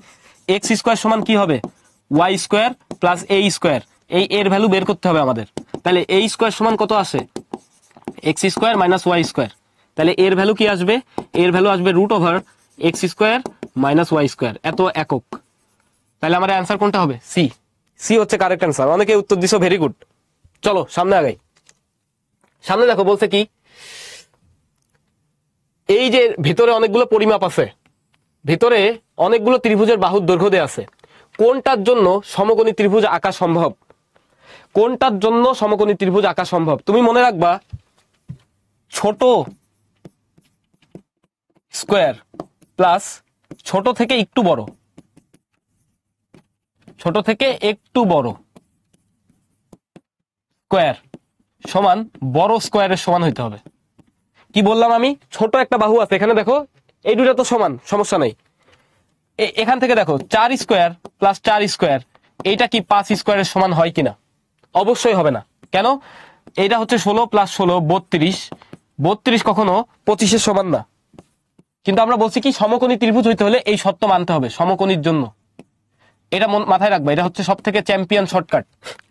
এক্স স্কোয়ার সমান কি হবে, ওয়াই স্কোয়ার প্লাস এ স্কোয়ার। এই এর ভ্যালু বের করতে হবে আমাদের। তাহলে এ স্কোয়ার সমান কত আসে, X square minus Y square. তাহলে এর ভ্যালু কি আসবে, এর ভ্যালু আসবে root over X square minus Y square, এত একক। তাহলে আমার অ্যান্সার কোনটা হবে, সি। সি হচ্ছে কারেক্ট অ্যান্সার। অনেকে উত্তর দিছো, ভেরি গুড। চলো সামনে আগাই। সামনে দেখো বলছে কি, এই যে ভিতরে অনেকগুলো পরিমাপ আছে, ভিতরে অনেকগুলো ত্রিভুজের বাহুর দৈর্ঘ্য দেয়া আছে, কোনটার জন্য সমকোণী ত্রিভুজ আঁকা সম্ভব, কোনটার জন্য সমকোণী ত্রিভুজ আঁকা সম্ভব। তুমি মনে রাখবা ছোট স্কোয়ার প্লাস ছোট থেকে একটু বড়, ছোট থেকে একটু বড় স্কোয়ার সমান বড় স্কোয়ারের সমান হইতে হবে। কি বললাম আমি, ছোট একটা বাহু আছে এখানে, দেখো এই দুটা তো সমান, সমস্যা নেই। এখান থেকে দেখো 4 স্কোয়ার প্লাস 4 স্কোয়ার, এইটা কি 5 স্কোয়ারের সমান হয় কিনা, অবশ্যই হবে না। কেন, এইটা হচ্ছে 16 প্লাস 16 32, 32 কখনো 25-এর সমান না। কিন্তু আমরা বলছি কি সমকোণী ত্রিভুজ হইতে হলে এই শর্ত মানতে হবে সমকোণীর জন্য। এটা মাথায় রাখবা, এটা হচ্ছে সব থেকে চ্যাম্পিয়ন শর্টকাট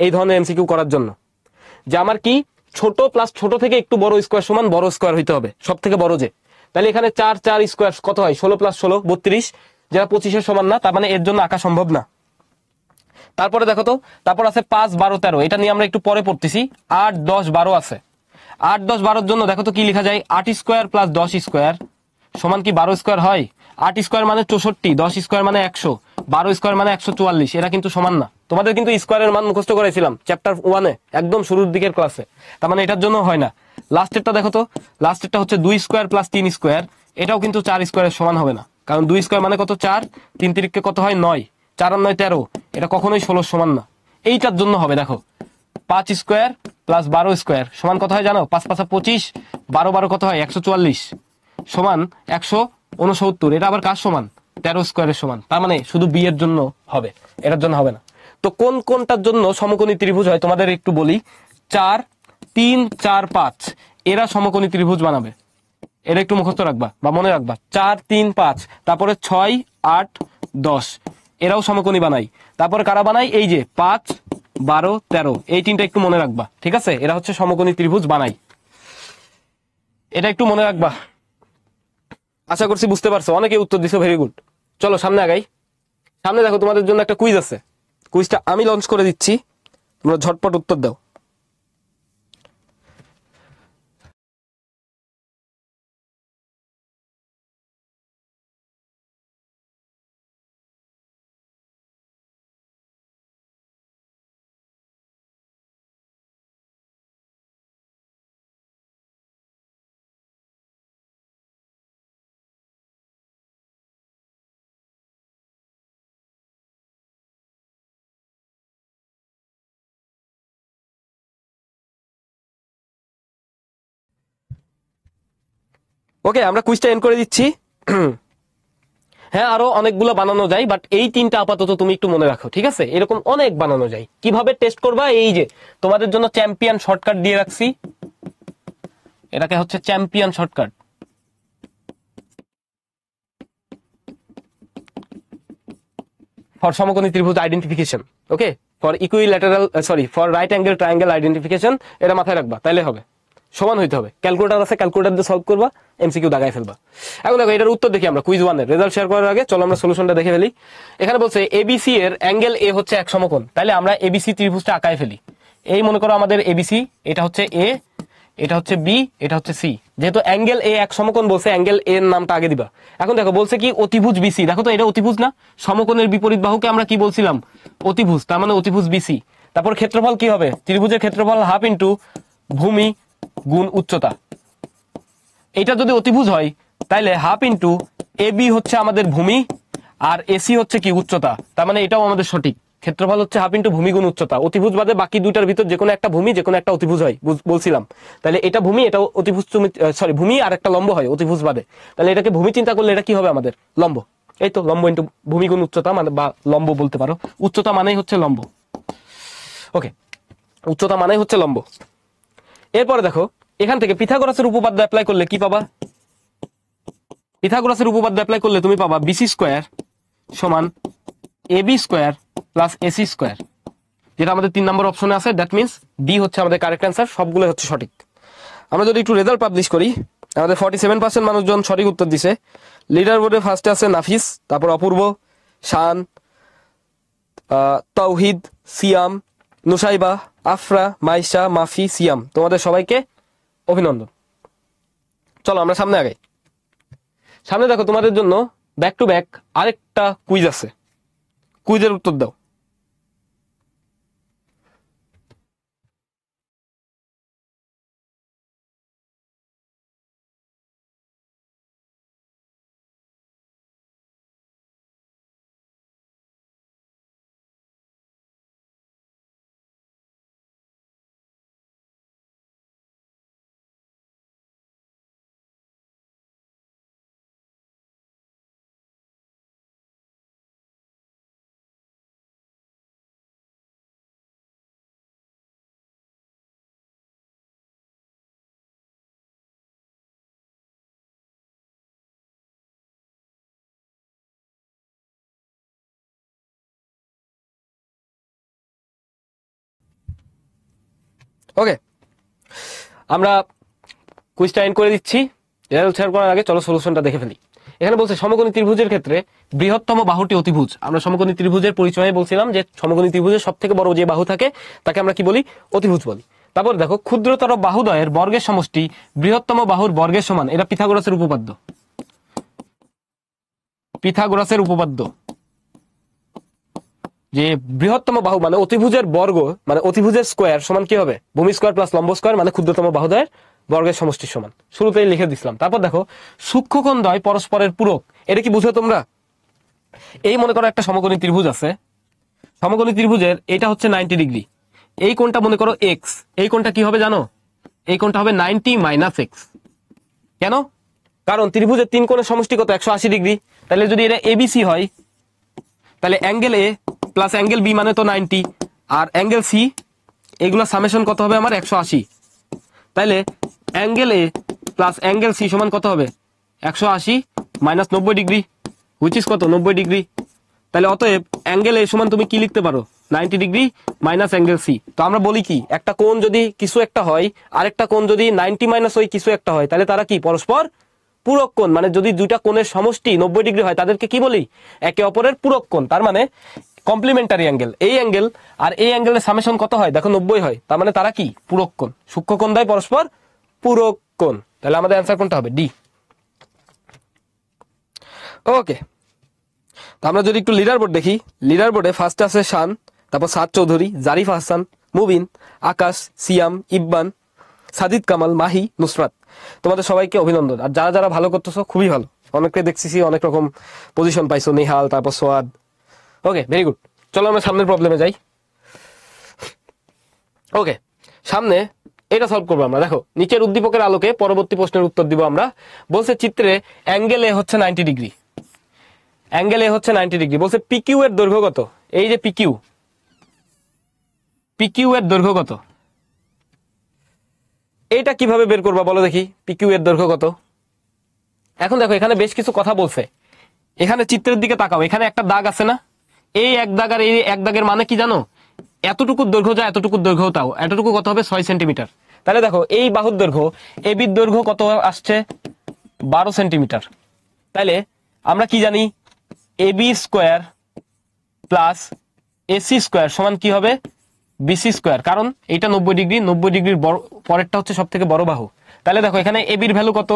এই ধরনের এমসিকিউ করার জন্য, যে আমার কি ছোট প্লাস ছোট থেকে একটু বড় স্কোয়ার সমান বড় স্কোয়ার হইতে হবে, সব থেকে বড় যে। তাহলে এখানে 4 4 স্কোয়ার কত হয়, 16 প্লাস 16 32, যেটা 25-এর সমান না, তার মানে এর জন্য আঁকা সম্ভব না। তারপরে দেখো তো, তারপর আছে 5 12 13, এটা নিয়ে আমরা একটু পরে পড়তেছি। 8 10 12 আছে, 8 10 12-র জন্য দেখো তো কি লেখা যায়, 8 স্কোয়ার প্লাস 10 স্কোয়ার সমান কি 12 স্কোয়ার হয়। 8 স্কোয়ার মানে 64, 10 স্কোয়ার মানে 100, 12 স্কোয়ার মানে 144, এরা কিন্তু সমান না। তোমাদের কিন্তু স্কোয়ারের মান মুখস্থ করাইছিলাম চ্যাপ্টার 1-এ, একদম শুরুর দিকের ক্লাসে, তার মানে এটার জন্য হয় না। লাস্টেরটা দেখো তো, লাস্টেরটা হচ্ছে 2 স্কোয়ার প্লাস 3 স্কোয়ার, এটাও কিন্তু 4 স্কোয়ারের সমান হবে না, কারণ 2 স্কোয়ার মানে কত 4, 3 তিরিককে কত হয় 9, 4 আর 9 13, এটা কখনোই 16 সমান না। এইটার জন্য হবে দেখো 5 স্কোয়ার প্লাস 12 স্কোয়ার সমান কত হয় জানো, 5 5 25, 12 12 কত হয় 144 সমান 169, এটা আবার কার সমান, 13 স্কোয়ারের সমান। তার মানে শুধু বি এর জন্য হবে, এটার জন্য হবে না। তো কোন কোনটার জন্য সমকোণী ত্রিভুজ হয় তোমাদের একটু বলি। 4 3 4 5 এরা সমকোণী ত্রিভুজ বানাবে, এটা একটু মুখস্থ রাখবা বা মনে রাখবা। 4 3 5, তারপরে 6 8 10 এরাও সমকোণী বানাই। তারপরে কারা বানাই, এই যে 5 12 13, এই তিনটা একটু মনে রাখবা, ঠিক আছে, এরা হচ্ছে সমকোণী ত্রিভুজ বানাই, এটা একটু মনে রাখবা। আশা করছি বুঝতে পারছো, অনেকে উত্তর দিছো, ভেরি গুড। চলো সামনে আগাই। সামনে দেখো তোমাদের জন্য একটা কুইজ আছে, কুইজটা আমি লঞ্চ করে দিচ্ছি, তোমরা ঝটপট উত্তর দাও। ওকে, আমরা কুইজটা এন্ড করে দিচ্ছি। হ্যাঁ, আরো অনেকগুলো বানানো যায়, বাট এই তিনটা আপাতত তুমি একটু মনে রাখো, ঠিক আছে। এরকম অনেক বানানো যায়। কিভাবে টেস্ট করবা, এই যে তোমাদের জন্য চ্যাম্পিয়ন শর্টকাট দিয়ে রাখছি, এটাকে হচ্ছে চ্যাম্পিয়ন শর্টকাট। ফর সমকোণী ত্রিভুজ identification, okay, for equilateral sorry for right angle triangle identification, এটা মাথায় রাখবা, তাইলে হবে। সমান হইতে হবে, ক্যালকুলেটার আছে, ক্যালকুলেটার দিয়ে সলভ করবা, এমসিকিউ দাগায় ফেলবা। এখন দেখো এটার উত্তর দেখি আমরা কুইজ 1-এর রেজাল্ট শেয়ার করার আগে চলো আমরা সলিউশনটা দেখে ফেলি। এখানে বলছে এবিসি এর অ্যাঙ্গেল এ হচ্ছে এক সমকোণ, তাহলে আমরা এবিসি ত্রিভুজটা আঁকায় ফেলি। এই মনে করো আমাদের এবিসি, এটা হচ্ছে এ, এটা হচ্ছে বি, এটা হচ্ছে সি। যেহেতু অ্যাঙ্গেল এ এক সমকোণ বলছে, অ্যাঙ্গেল এ এর নামটা আগে দিবা। এখন দেখো বলছে কি অতিভুজ বিসি, দেখো তো এটা অতিভুজ না, সমকোণের বিপরীত বাহুকে আমরা কি বলছিলাম, অতিভুজ, তার মানে অতিভুজ বিসি। তারপর ক্ষেত্রফল কি হবে, ত্রিভুজের ক্ষেত্রফল হাফ ইন্টু ভূমি গুণ উচ্চতা। এটা যদি অতিভুজ হয় তাহলে হাফ ইন্টু এবি হচ্ছে আমাদের ভূমি আর এসি হচ্ছে কি উচ্চতা, তার মানে এটাও আমাদের সঠিক। ক্ষেত্রফল হচ্ছে হাফ ইন্টু ভূমি গুণ উচ্চতা। অতিভুজ বাদে বাকি দুইটার ভিতর যে কোনো একটা ভূমি যে কোনো একটা অতিভুজ হয় বলছিলাম। তাহলে এটা ভূমি, এটা অতিভুজ, সরি ভূমি আর একটা লম্ব হয় অতিভুজ বাদে। তাহলে এটাকে ভূমি চিন্তা করলে এটা কি হবে আমাদের লম্ব। এই তো লম্ব ইন্টু ভূমি গুণ উচ্চতা মানে বা লম্ব বলতে পারো, উচ্চতা মানেই হচ্ছে লম্ব। ওকে, উচ্চতা মানেই হচ্ছে লম্ব। এরপরে দেখো এখান থেকে পিথাগোরাসের উপপাদ্য অ্যাপ্লাই করলে কি পাবা? পিথাগোরাসের উপপাদ্য অ্যাপ্লাই করলে তুমি পাবা বিসি স্কোয়ার সমান AB square plus AC square, যেটা আমাদের 3 নম্বর অপশনে আছে। দ্যাট মিনস ডি হচ্ছে আমাদের কারেক্ট অ্যান্সার, সবগুলো হচ্ছে সঠিক। আমরা যদি একটু রেজাল্ট পাবলিশ করি, আমাদের 47% মানুষজন সঠিক উত্তর দিছে। লিডার বোর্ডে ফার্স্টে আছে নাফিস, তারপর অপূর্ব, শান, তাওহিদ, সিয়াম, নুসাইবা, আফরা, মাইশা, মাফি, সিয়াম। তোমাদের সবাইকে অভিনন্দন। চলো আমরা সামনে আগাই। সামনে দেখো তোমাদের জন্য ব্যাক টু ব্যাক আরেকটা কুইজ আছে, কুইজের উত্তর দাও। ওকে, আমরা কুইজটা এন্ড করে দিচ্ছি। রেজাল্ট শেয়ার করার আগে চলো সলিউশনটা দেখে ফেলি। এখানে বলছে সমকোণী ত্রিভুজের ক্ষেত্রে বৃহত্তম বাহুটি অতিভুজ। আমরা সমকোণী ত্রিভুজের পরিচয়ে বলছিলাম যে সমকোণী ত্রিভুজের সব থেকে বড় যে বাহু থাকে তাকে আমরা কি বলি? অতিভুজ বলি। তারপর দেখো ক্ষুদ্রতর বাহুদ্বয়ের বর্গের সমষ্টি বৃহত্তম বাহুর বর্গের সমান। এটা পিথাগোরাসের উপপাদ্য, পিথাগোরাসের উপপাদ্য যে বৃহত্তম বাহু মানে অতিভুজের বর্গ মানে অতিভুজের স্কোয়ার সমান কি হবে? ভূমি স্কোয়ার প্লাস লম্ব স্কোয়ার মানে ক্ষুদ্রতম বাহুদ্বয়ের বর্গের সমষ্টির সমান। শুরুতেই লিখে দিছিলাম। তারপর দেখো সূক্ষ্মকোণদ্বয় পরস্পরের পূরক। এটা কি বুঝো তোমরা? এই মনে করো একটা সমকোণী ত্রিভুজ আছে, সমকোণী ত্রিভুজের এটা হচ্ছে 90 ডিগ্রি, এই কোণটা মনে করো এক্স, এই কোণটা কি হবে জানো? এই কোণটা হবে 90 মাইনাস এক্স। কেন? কারণ ত্রিভুজের 3 কোণের সমষ্টি কত? 180 ডিগ্রি। তাহলে যদি এটা এবিসি হয় তাহলে angle A plus angle B মানে তো 90, আর অ্যাঙ্গেল সি এগুলো সামেশন কত হবে আমার? 180। তাহলে angle A plus angle C সমান কত হবে? 180 মাইনাস 90 ডিগ্রি, হুইচ ইজ কত? 90 ডিগ্রি। তাহলে অতএব অ্যাঙ্গেল এ সমান তুমি কি লিখতে পারো? 90 ডিগ্রি মাইনাস অ্যাঙ্গেল সি। তো আমরা বলি কি, একটা কোণ যদি কিছু একটা হয় আরেকটা কোণ যদি 90 মাইনাস ওই কিছু একটা হয় তাহলে তারা কি পরস্পর পূরক কোণ। মানে যদি দুইটা কোণের সমষ্টি 90 ডিগ্রি হয় তাদেরকে কি বলি? একে অপরের পূরক কোণ। তার মানে কমপ্লিমেন্টারি অ্যাঙ্গেল। এই অ্যাঙ্গেল আর এই অ্যাঙ্গেলের সামেশন কত হয়? দেখো 90 হয়। তার মানে তারা কি পূরক কোণ। সূক্ষ্মকোণ দ্বয় পরস্পর পূরক কোণ। তাহলে আমাদের অ্যান্সার কোনটা হবে? ডি। ওকে, তো আমরা যদি একটু লিডার বোর্ড দেখি, লিডার বোর্ডে ফার্স্ট আছে শান, তারপর সাদ চৌধুরী, জারিফ হাসান, মুবিন, আকাশ, সিয়াম, ইব্বান, সাদিদ কামাল, মাহি, নুসরাত। তোমাদের সবাইকে অভিনন্দন। আর যারা যারা ভালো করতেছো খুবই ভালো, অনেককে দেখছি অনেক রকম পজিশন পাইছো, নিহাল, তারপর সোয়াদ। ওকে, ভেরি গুড। চলো আমরা সামনের প্রবলেমে যাই। ওকে, সামনে এটা সলভ করবো আমরা। দেখো নিচের উদ্দীপকের আলোকে পরবর্তী প্রশ্নের উত্তর দিব আমরা। বলছে চিত্রে অ্যাঙ্গেল এ হচ্ছে 90 ডিগ্রি, অ্যাঙ্গেল এ হচ্ছে 90 ডিগ্রি। বলছে পিকিউ এর দৈর্ঘ্য কত? এই যে পিকিউ, পিকিউ এর দৈর্ঘ্য কত? এইটা কিভাবে বের করবা বলো দেখি, পিকিউ এর দৈর্ঘ্য কত? এখন দেখো এখানে বেশ কিছু কথা বলছে। এখানে চিত্রের দিকে তাকাও, এখানে একটা দাগ আছে না? এই এক দাগ আর এই এক দাগের মানে কি জানো? এতটুকু দৈর্ঘ্য যায় এতটুকু দৈর্ঘ্য তাও, এতটুকু কত হবে? 6 সেন্টিমিটার। তাহলে দেখো এই বাহুর দৈর্ঘ্য এবির দৈর্ঘ্য কত আসছে? 12 সেন্টিমিটার। তাহলে আমরা কি জানি? AB square plus AC square সমান কি হবে? BC square. কারণ এটা 90 ডিগ্রি, 90 ডিগ্রির পরেরটা হচ্ছে সব থেকে বড় বাহু। তাহলে দেখো এখানে এবির ভ্যালু কত?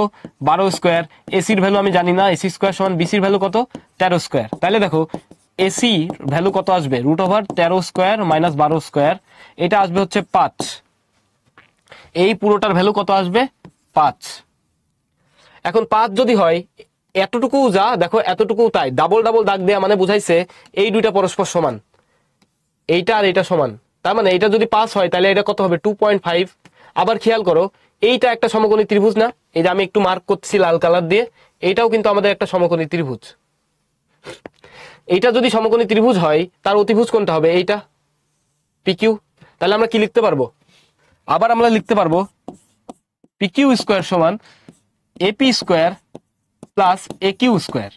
12 স্কোয়ার। এসির ভ্যালু আমি জানি না, এসি স্কোয়ার সমান বিসির ভ্যালু কত? 13 স্কোয়ার। তাহলে দেখো এসি ভ্যালু কত আসবে? √13 স্কোয়ার মাইনাস 12 স্কোয়ার। এটা আসবে হচ্ছে 5। এই পুরোটার ভ্যালু কত আসবে 5। এখন 5 যদি হয় এতটুকু যা দেখো এতটুকু তাই, ডাবল ডাবল দাগ দেয়া মানে বুঝাইছে এই দুইটা পরস্পর সমান, এইটা আর এটা সমান। তার মানে এটা যদি 5 হয় তাহলে এটা কত হবে 2.5। আবার খেয়াল করো এইটা একটা সমকোণী ত্রিভুজ না, এই যে আমি একটু মার্ক করছি লাল কালার দিয়ে, এইটাও কিন্তু আমাদের একটা সমকোণী ত্রিভুজ। এইটা যদি সমকোণী ত্রিভুজ হয় তার অতিভুজ কোনটা হবে এইটা, পিকিউ। তাহলে আমরা কি লিখতে পারবো, আবার আমরা লিখতে পারবো পিকিউ স্কোয়ার সমান এপি স্কোয়ার প্লাস এ কিউ স্কোয়ার।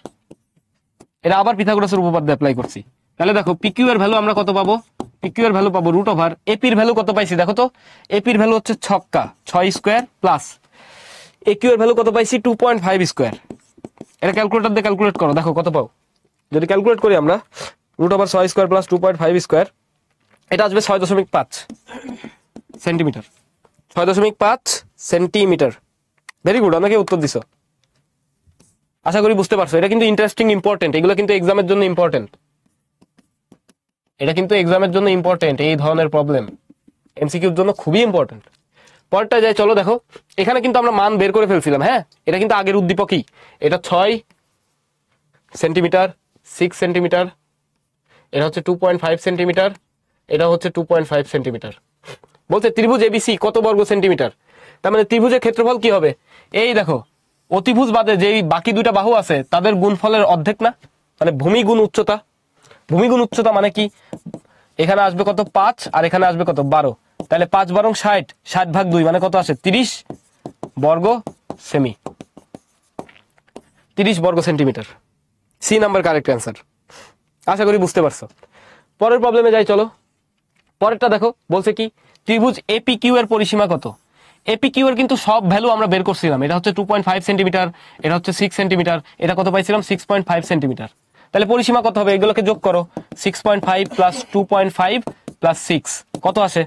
এটা আবার পিথাগোরাসের উপপাদ্য অ্যাপ্লাই করছি। তাহলে দেখো পিকিউ এর ভ্যালু আমরা কত পাবো, পিকিউ এর ভ্যালু পাবো রুট ওভার এপির ভ্যালু কত পাইছি দেখো তো, এপির ভ্যালু হচ্ছে 6 স্কোয়ার প্লাস এ কিউ এর ভ্যালু কত পাইছি 2.5 স্কোয়ার। এটা ক্যালকুলেটর দিয়ে ক্যালকুলেট করো, দেখো কত পাও। যদি ক্যালকুলেট করি আমরা রুট ওভার 6 স্কোয়ার প্লাস 2.5 স্কোয়ার, এটা আসবে 6.5 সেন্টিমিটার। 6.5 সেন্টিমিটার। ভেরি গুড, অনেকে উত্তর দিছো, আশা করি বুঝতে পারছো। এটা কিন্তু ইন্টারেস্টিং, ইম্পর্টেন্ট, এগুলো কিন্তু এক্সামের জন্য ইম্পর্টেন্ট। এটা কিন্তু এক্সামের জন্য ইম্পর্টেন্ট, এই ধরনের প্রবলেম এমসিকিউর জন্য খুবই ইম্পর্টেন্ট। পরেরটা যাই চলো, দেখো এখানে কিন্তু আমরা মান বের করে ফেলছিলাম। হ্যাঁ, এটা কিন্তু আগের উদ্দীপকই। এটা 6 সেন্টিমিটার, 6 সেন্টিমিটার, এটা হচ্ছে 2.5 সেন্টিমিটার, এটা হচ্ছে 2.5 সেন্টিমিটার। বলছে ত্রিভুজ এবিসি কত বর্গ সেন্টিমিটার। তার মানে ত্রিভুজের ক্ষেত্রফল কি হবে, এই দেখো অতিভুজ বাদে যেই বাকি দুইটা বাহু আছে তাদের গুণফলের অর্ধেক না, মানে ভূমি গুণ উচ্চতা। ভূমি গুণ উচ্চতা মানে কি, এখানে আসবে কত 5 আর এখানে আসবে কত 12, তাহলে 5 12 60, 60 ভাগ 2 মানে কত আসে 30 বর্গ সেমি, 30 বর্গ centimetre. C number correct answer. আশা করি বুঝতে পারছো। পরের প্রবলেমে যাই চলো। পরেরটা দেখো বলছে কি ত্রিভুজ এপি কিউ এর পরিসীমা কত। এপি কিউ এর কিন্তু সব ভ্যালু আমরা বের করছিলাম, এটা হচ্ছে 2.5 সেন্টিমিটার, এটা হচ্ছে 6 সেন্টিমিটার, এটা কত পাইছিলাম 6.5 সেন্টিমিটার। তাহলে পরিসীমা কত হবে, এগুলোকে যোগ করো, 6.5 প্লাস 2.5 প্লাস 6 কত আসে,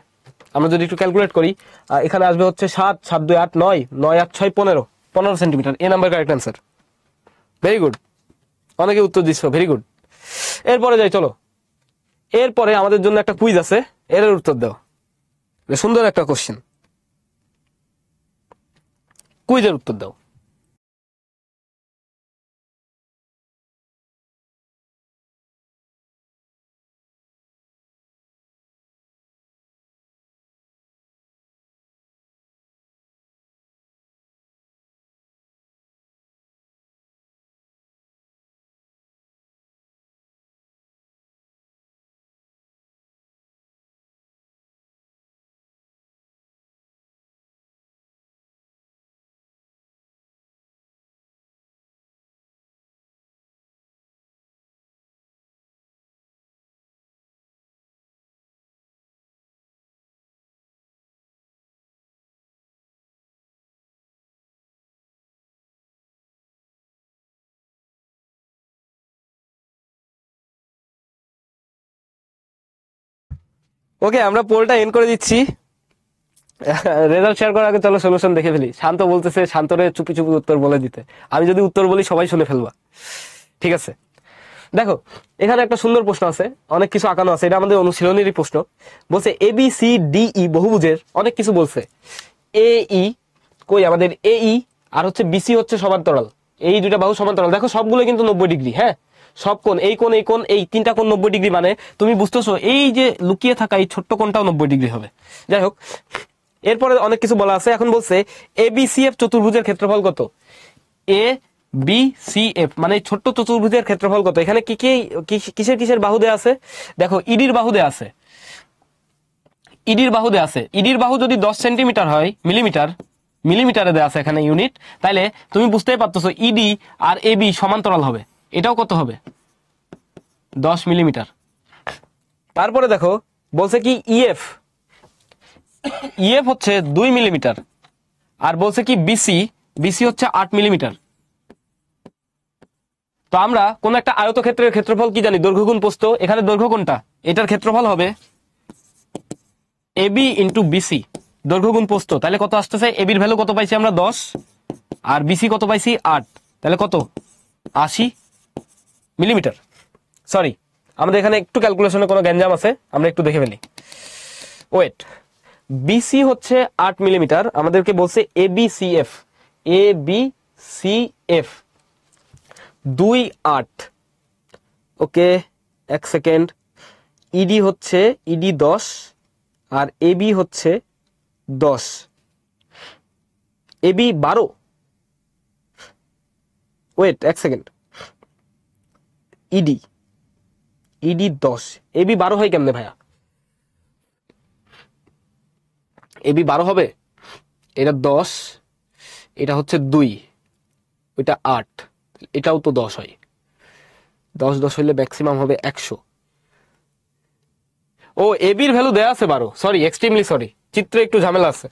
আমরা যদি একটু ক্যালকুলেট করি এখানে আসবে হচ্ছে 7 7 2 8 9 9 8 6 15 15 centimetre. A number correct answer. Very good, অনেকে উত্তর দিচ্ছ, ভেরি গুড। এরপরে যাই চলো, এরপরে আমাদের জন্য একটা কুইজ আছে, এর উত্তর দাও। সুন্দর একটা কোশ্চেন, কুইজের উত্তর দাও। ওকে, আমরা পোলটা এন্ড করে দিচ্ছি। রেজাল্ট শেয়ার করার আগে চলো সলিউশন দেখে ফেলি। শান্ত বলতেছে শান্তরে চুপি চুপি উত্তর বলে দিতে, আমি যদি উত্তর বলি সবাই শুনে ফেলবা, ঠিক আছে। দেখো এখানে একটা সুন্দর প্রশ্ন আছে, অনেক কিছু আঁকানো আছে, এটা আমাদের অনুশীলনেরই প্রশ্ন। বলছে A B C D E বহুভুজের অনেক কিছু বলছে, এ ই কই আমাদের এ ই আর হচ্ছে বিসি হচ্ছে সমান্তরাল, এই দুইটা বাহু সমান্তরাল। দেখো সবগুলো কিন্তু 90 ডিগ্রি, হ্যাঁ সব কোণ, এই কোণ এই কোণ এই তিনটা কোণ 90 ডিগ্রি, মানে তুমি বুঝতেছো এই যে লুকিয়ে থাকা এই ছোট্ট কোণটাও 90 ডিগ্রি হবে। যাই হোক, এরপরে অনেক কিছু বলা আছে। এখন বলছে এ বি সি এফ চতুর্ভুজের ক্ষেত্রফল কত। এ বি সি এফ মানে ছোট্ট চতুর্ভুজের ক্ষেত্রফল কত। এখানে কি কি কিসের কিসের বাহু দেয়া আছে, দেখো ইডির বাহু দেয়া আছে, ইডির বাহু দেয়া আছে। ইডির বাহু যদি 10 সেন্টিমিটার হয়, মিলিমিটার, মিলিমিটারে দেয়া আছে এখানে ইউনিট, তাইলে তুমি বুঝতেই পারতেছো ইডি আর এ বি সমান্তরাল হবে, এটাও কত হবে 10 মিলিমিটার। তারপরে দেখো বলছে কি ইএফ, ইএফ হচ্ছে 2 মিলিমিটার, আর বলছে কি বিসি, বিসি হচ্ছে 8 মিলিমিটার। তো আমরা কোন একটা আয়তক্ষেত্রের ক্ষেত্রফল কি জানি, দৈর্ঘ্য গুণ প্রস্থ। এখানে দৈর্ঘ্য কোনটা, এটার ক্ষেত্রফল হবে এবি ইন্টু বিসি, দৈর্ঘ্য গুণ প্রস্থ। তাহলে কত আসতেছে, এবির ভ্যালু কত পাইছি আমরা 10 আর বিসি কত পাইছি 8, তাহলে কত 80 মিলিমিটার। সরি, আমাদের এখানে একটু ক্যালকুলেশনে কোনো গ্যাঞ্জাম আছে, আমরা একটু দেখে ফেলি। ওয়েট, বিসি হচ্ছে 8 মিলিমিটার, আমাদেরকে বলছে এবিসিএফ, এবিসিএফ 2-8। ওকে, এক সেকেন্ড। ইডি হচ্ছে ইডি 10 আর এবি হচ্ছে 10, এবি 12। ওয়েট এক সেকেন্ড, ইডি ইডি 10, এবি 12 হয় কেমনে ভাইয়া? এবি 12 হবে? এটা 10, এটা হচ্ছে 2, ওইটা 8, এটাও তো 10 হয়। 10 হইলে ম্যাক্সিমাম হবে 100। ও, এবির ভ্যালু দেয়া আছে 12, সরি, এক্সট্রিমলি সরি, চিত্রে একটু ঝামেলা আছে,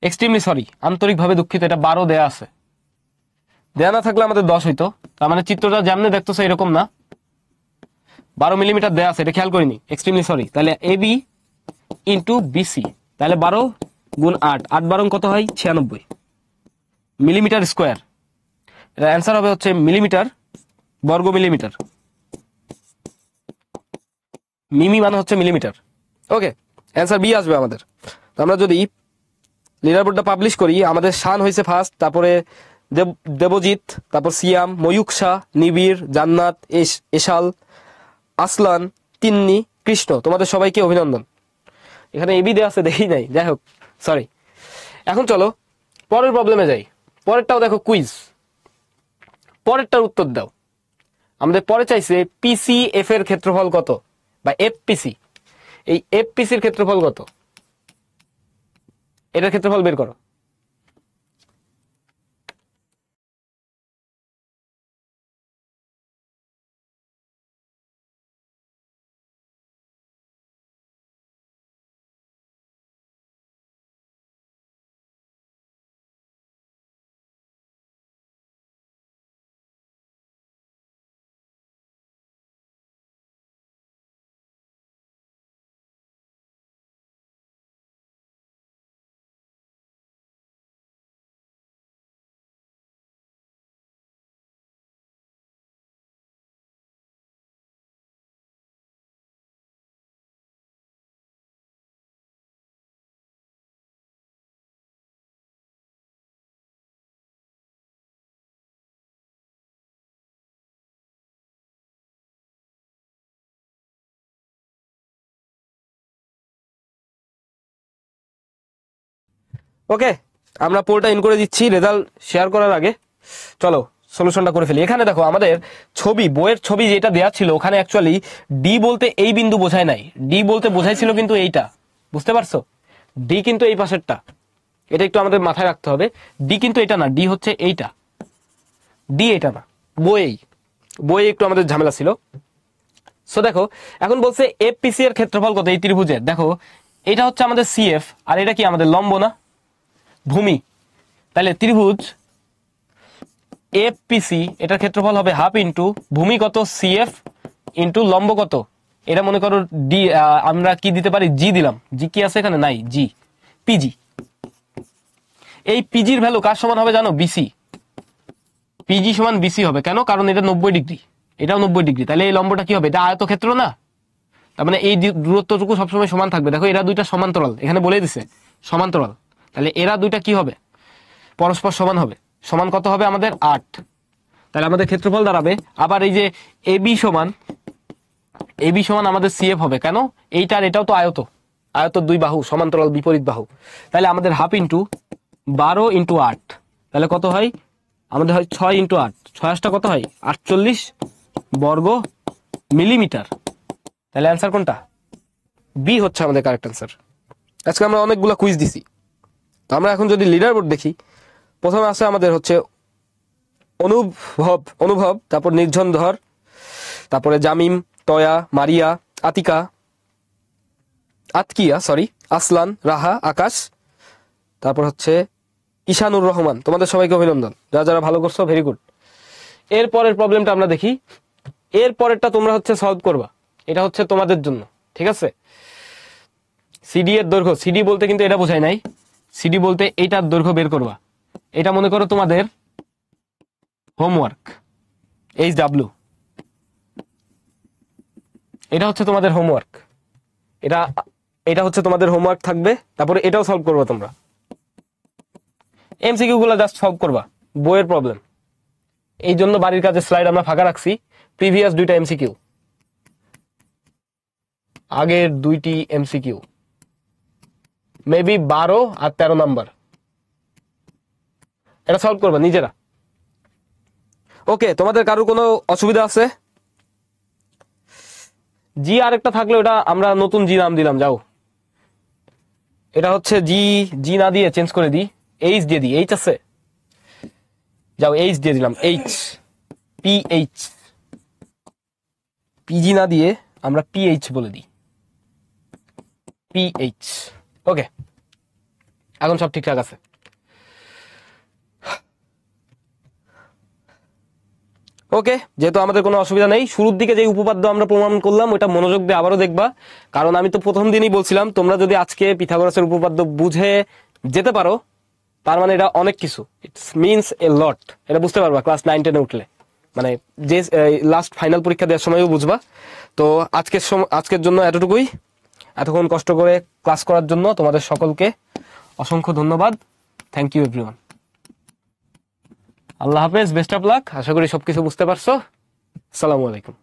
এক্সট্রিমলি সরি, আন্তরিকভাবে দুঃখিত, এটা 12 দেয়া আছে। দেয়া না থাকলে আমাদের 10 হইতো, তার মানে চিত্রটা যেমনে দেখতেছে এরকম না, 12 মিলিমিটার দেয়া আছে, এটা খেয়াল করিনি, এক্সট্রিমলি সরি। তাহলে এবি ইন্টু বিসি, তাহলে 12 গুণ 8, 8 12 কত হয়? 96 মিলিমিটার স্কোয়ার। এটা অ্যান্সার হবে হচ্ছে মিলিমিটার, বর্গ মিলিমিটার। মিমি মানে হচ্ছে মিলিমিটার। ওকে, অ্যান্সার বি আসবে আমাদের। তো আমরা যদি লিডার বোর্ডটা পাবলিশ করি, আমাদের শান হয়েছে ফার্স্ট, তারপরে দেবজিৎ, তারপর সিয়াম, ময়ূক শাহ, নিবিড়, জান্নাত, এশাল, আসলান, তিন্নি, কৃষ্ণ, তোমাদের সবাইকে অভিনন্দন। এখানে এবি দেওয়া আছে দেখি নাই, যাই হোক সরি। এখন চলো পরের প্রবলেমে যাই। পরেরটাও দেখো কুইজ, পরেরটার উত্তর দাও। আমাদের পরে চাইছে পিসিএফ এর ক্ষেত্রফল কত, বা এফপিসি। এই এফপিসির ক্ষেত্রফল কত, এটার ক্ষেত্রফল বের করো। ওকে, আমরা পোলটা ইন করে দিচ্ছি রেজাল্ট শেয়ার করার আগে। চলো সলিউশনটা করে ফেলি। এখানে দেখো আমাদের ছবি, বইয়ের ছবি যেটা দেওয়া ছিল, ওখানে অ্যাকচুয়ালি ডি বলতে এই বিন্দু বোঝায় নাই, ডি বলতে বোঝাইছিল কিন্তু এইটা, বুঝতে পারছো? ডি কিন্তু এই পাশেরটা, এটা একটু আমাদের মাথায় রাখতে হবে। ডি কিন্তু এটা না, ডি হচ্ছে এইটা, ডি এটা না। বইয়ে একটু আমাদের ঝামেলা ছিল। সো দেখো এখন বলছে এফপিসি এর ক্ষেত্রফল কত এই ত্রিভুজের। দেখো এটা হচ্ছে আমাদের সিএফ, আর এটা কি আমাদের লম্ব না, ভূমি। তাহলে ত্রিভুজ এফপিসি, এটার ক্ষেত্রফল হবে হাফ ইন্টু ভূমি কত, সিএফ, ইন্টু লম্ব কত, এটা মনে করো ডি, আমরা কি দিতে পারি, জি দিলাম। জি কি আছে এখানে? নাই, জি, পিজি। এই পিজির ভ্যালু কার সমান হবে জানো? বিসি। পিজি সমান বিসি হবে কেন? কারণ এটা 90 ডিগ্রি, এটাও 90 ডিগ্রি। তাহলে এই লম্বটা কি হবে? এটা আয়তক্ষেত্র না, তার মানে এই দূরত্বটুকু সবসময় সমান থাকবে। দেখো এরা দুইটা সমান্তরাল, এখানে বলে দিছে সমান্তরাল, তাহলে এরা দুইটা কি হবে? পরস্পর সমান হবে। সমান কত হবে আমাদের? 8। তাহলে আমাদের ক্ষেত্রফল দাঁড়াবে আবার এই যে এবি সমান, এবি সমান আমাদের সিএফ হবে কেন? এইটার এটাও তো আয়ত, আয়ত দুই বাহু, সমান্তরাল বিপরীত বাহু। তাহলে আমাদের হাফ ইন্টু 12 ইন্টু 8, তাহলে কত হয় আমাদের? হয় 6 ইন্টু 8, 6 কত হয়? 48 বর্গ মিলিমিটার। তাহলে অ্যান্সার কোনটা? বি হচ্ছে আমাদের কারেক্ট অ্যান্সার। আজকে আমরা অনেকগুলো কুইজ দিছি, তো আমরা এখন যদি লিডার বোর্ড দেখি, প্রথমে আছে আমাদের হচ্ছে অনুভব, তারপর নির্ঝন ধর, তারপরে জামিম, তয়া, মারিয়া, আতকিয়া, আসলান, রাহা, আকাশ, তারপর হচ্ছে ঈশানুর রহমান। তোমাদের সবাইকে অভিনন্দন, যারা যারা ভালো করছো, ভেরি গুড। এর পরের প্রবলেমটা আমরা দেখি। এর পরেরটা তোমরা হচ্ছে সলভ করবা, এটা হচ্ছে তোমাদের জন্য, ঠিক আছে? সিডি এর দৈর্ঘ্য, সিডি বলতে কিন্তু এটা বোঝায় নাই, সিডি বলতে এইটার দৈর্ঘ্য বের করবা। এটা মনে করো তোমাদের হোমওয়ার্ক, HW, এটা হচ্ছে তোমাদের হোমওয়ার্ক। এটা এটা হচ্ছে তোমাদের হোমওয়ার্ক থাকবে, তারপরে এটাও সলভ করবে তোমরা। এমসিকিউ গুলো জাস্ট সলভ করবা, বইয়ের প্রবলেম। এই জন্য বাড়ির কাজের স্লাইড আমরা ফাঁকা রাখছি, প্রিভিয়াস 2টা এমসিকিউ, আগের 2টি এমসিকিউ, মেবি 12 আর 13 নাম্বার, এটা সলভ করবা নিজেরা। ওকে, তোমাদের কারোর কোনো অসুবিধা আছে? জি আরেকটা থাকলে ওটা আমরা নতুন জি নাম দিলাম, যাও। এটা হচ্ছে জি, জি না দিয়ে চেঞ্জ করে দিই, এইচ দিয়ে দিই, এইচ আছে, যাও এইচ দিয়ে দিলাম, এইচ, পিএইচ, পিজি না দিয়ে আমরা পিএইচ বলে দিই, পিএইচ। ওকে, এখন সব ঠিকঠাক আছে। ওকে, যেহেতু আমাদের কোনো অসুবিধা নেই, শুরুর দিকে যে উপপাদ্য আমরা প্রমাণ করলাম ওটা মনোযোগ দিয়ে আবারও দেখবা, কারণ আমি তো প্রথম দিনই বলছিলাম তোমরা যদি আজকে পিথাগোরাসের উপপাদ্য বুঝে যেতে পারো তার মানে এটা অনেক কিছু, ইটস মিনস এ লট। এটা বুঝতে পারবা ক্লাস 9-10 উঠলে, মানে যে লাস্ট ফাইনাল পরীক্ষা দেওয়ার সময়ও বুঝবা। তো আজকের জন্য এতটুকুই। এতক্ষণ কষ্ট করে ক্লাস করার জন্য তোমাদের সকলকে অসংখ্য ধন্যবাদ। Thank you everyone. আল্লাহ হাফেজ, বেস্ট অফ লাক। আশা করি সবকিছু বুঝতে পারছো। আসসালামু আলাইকুম।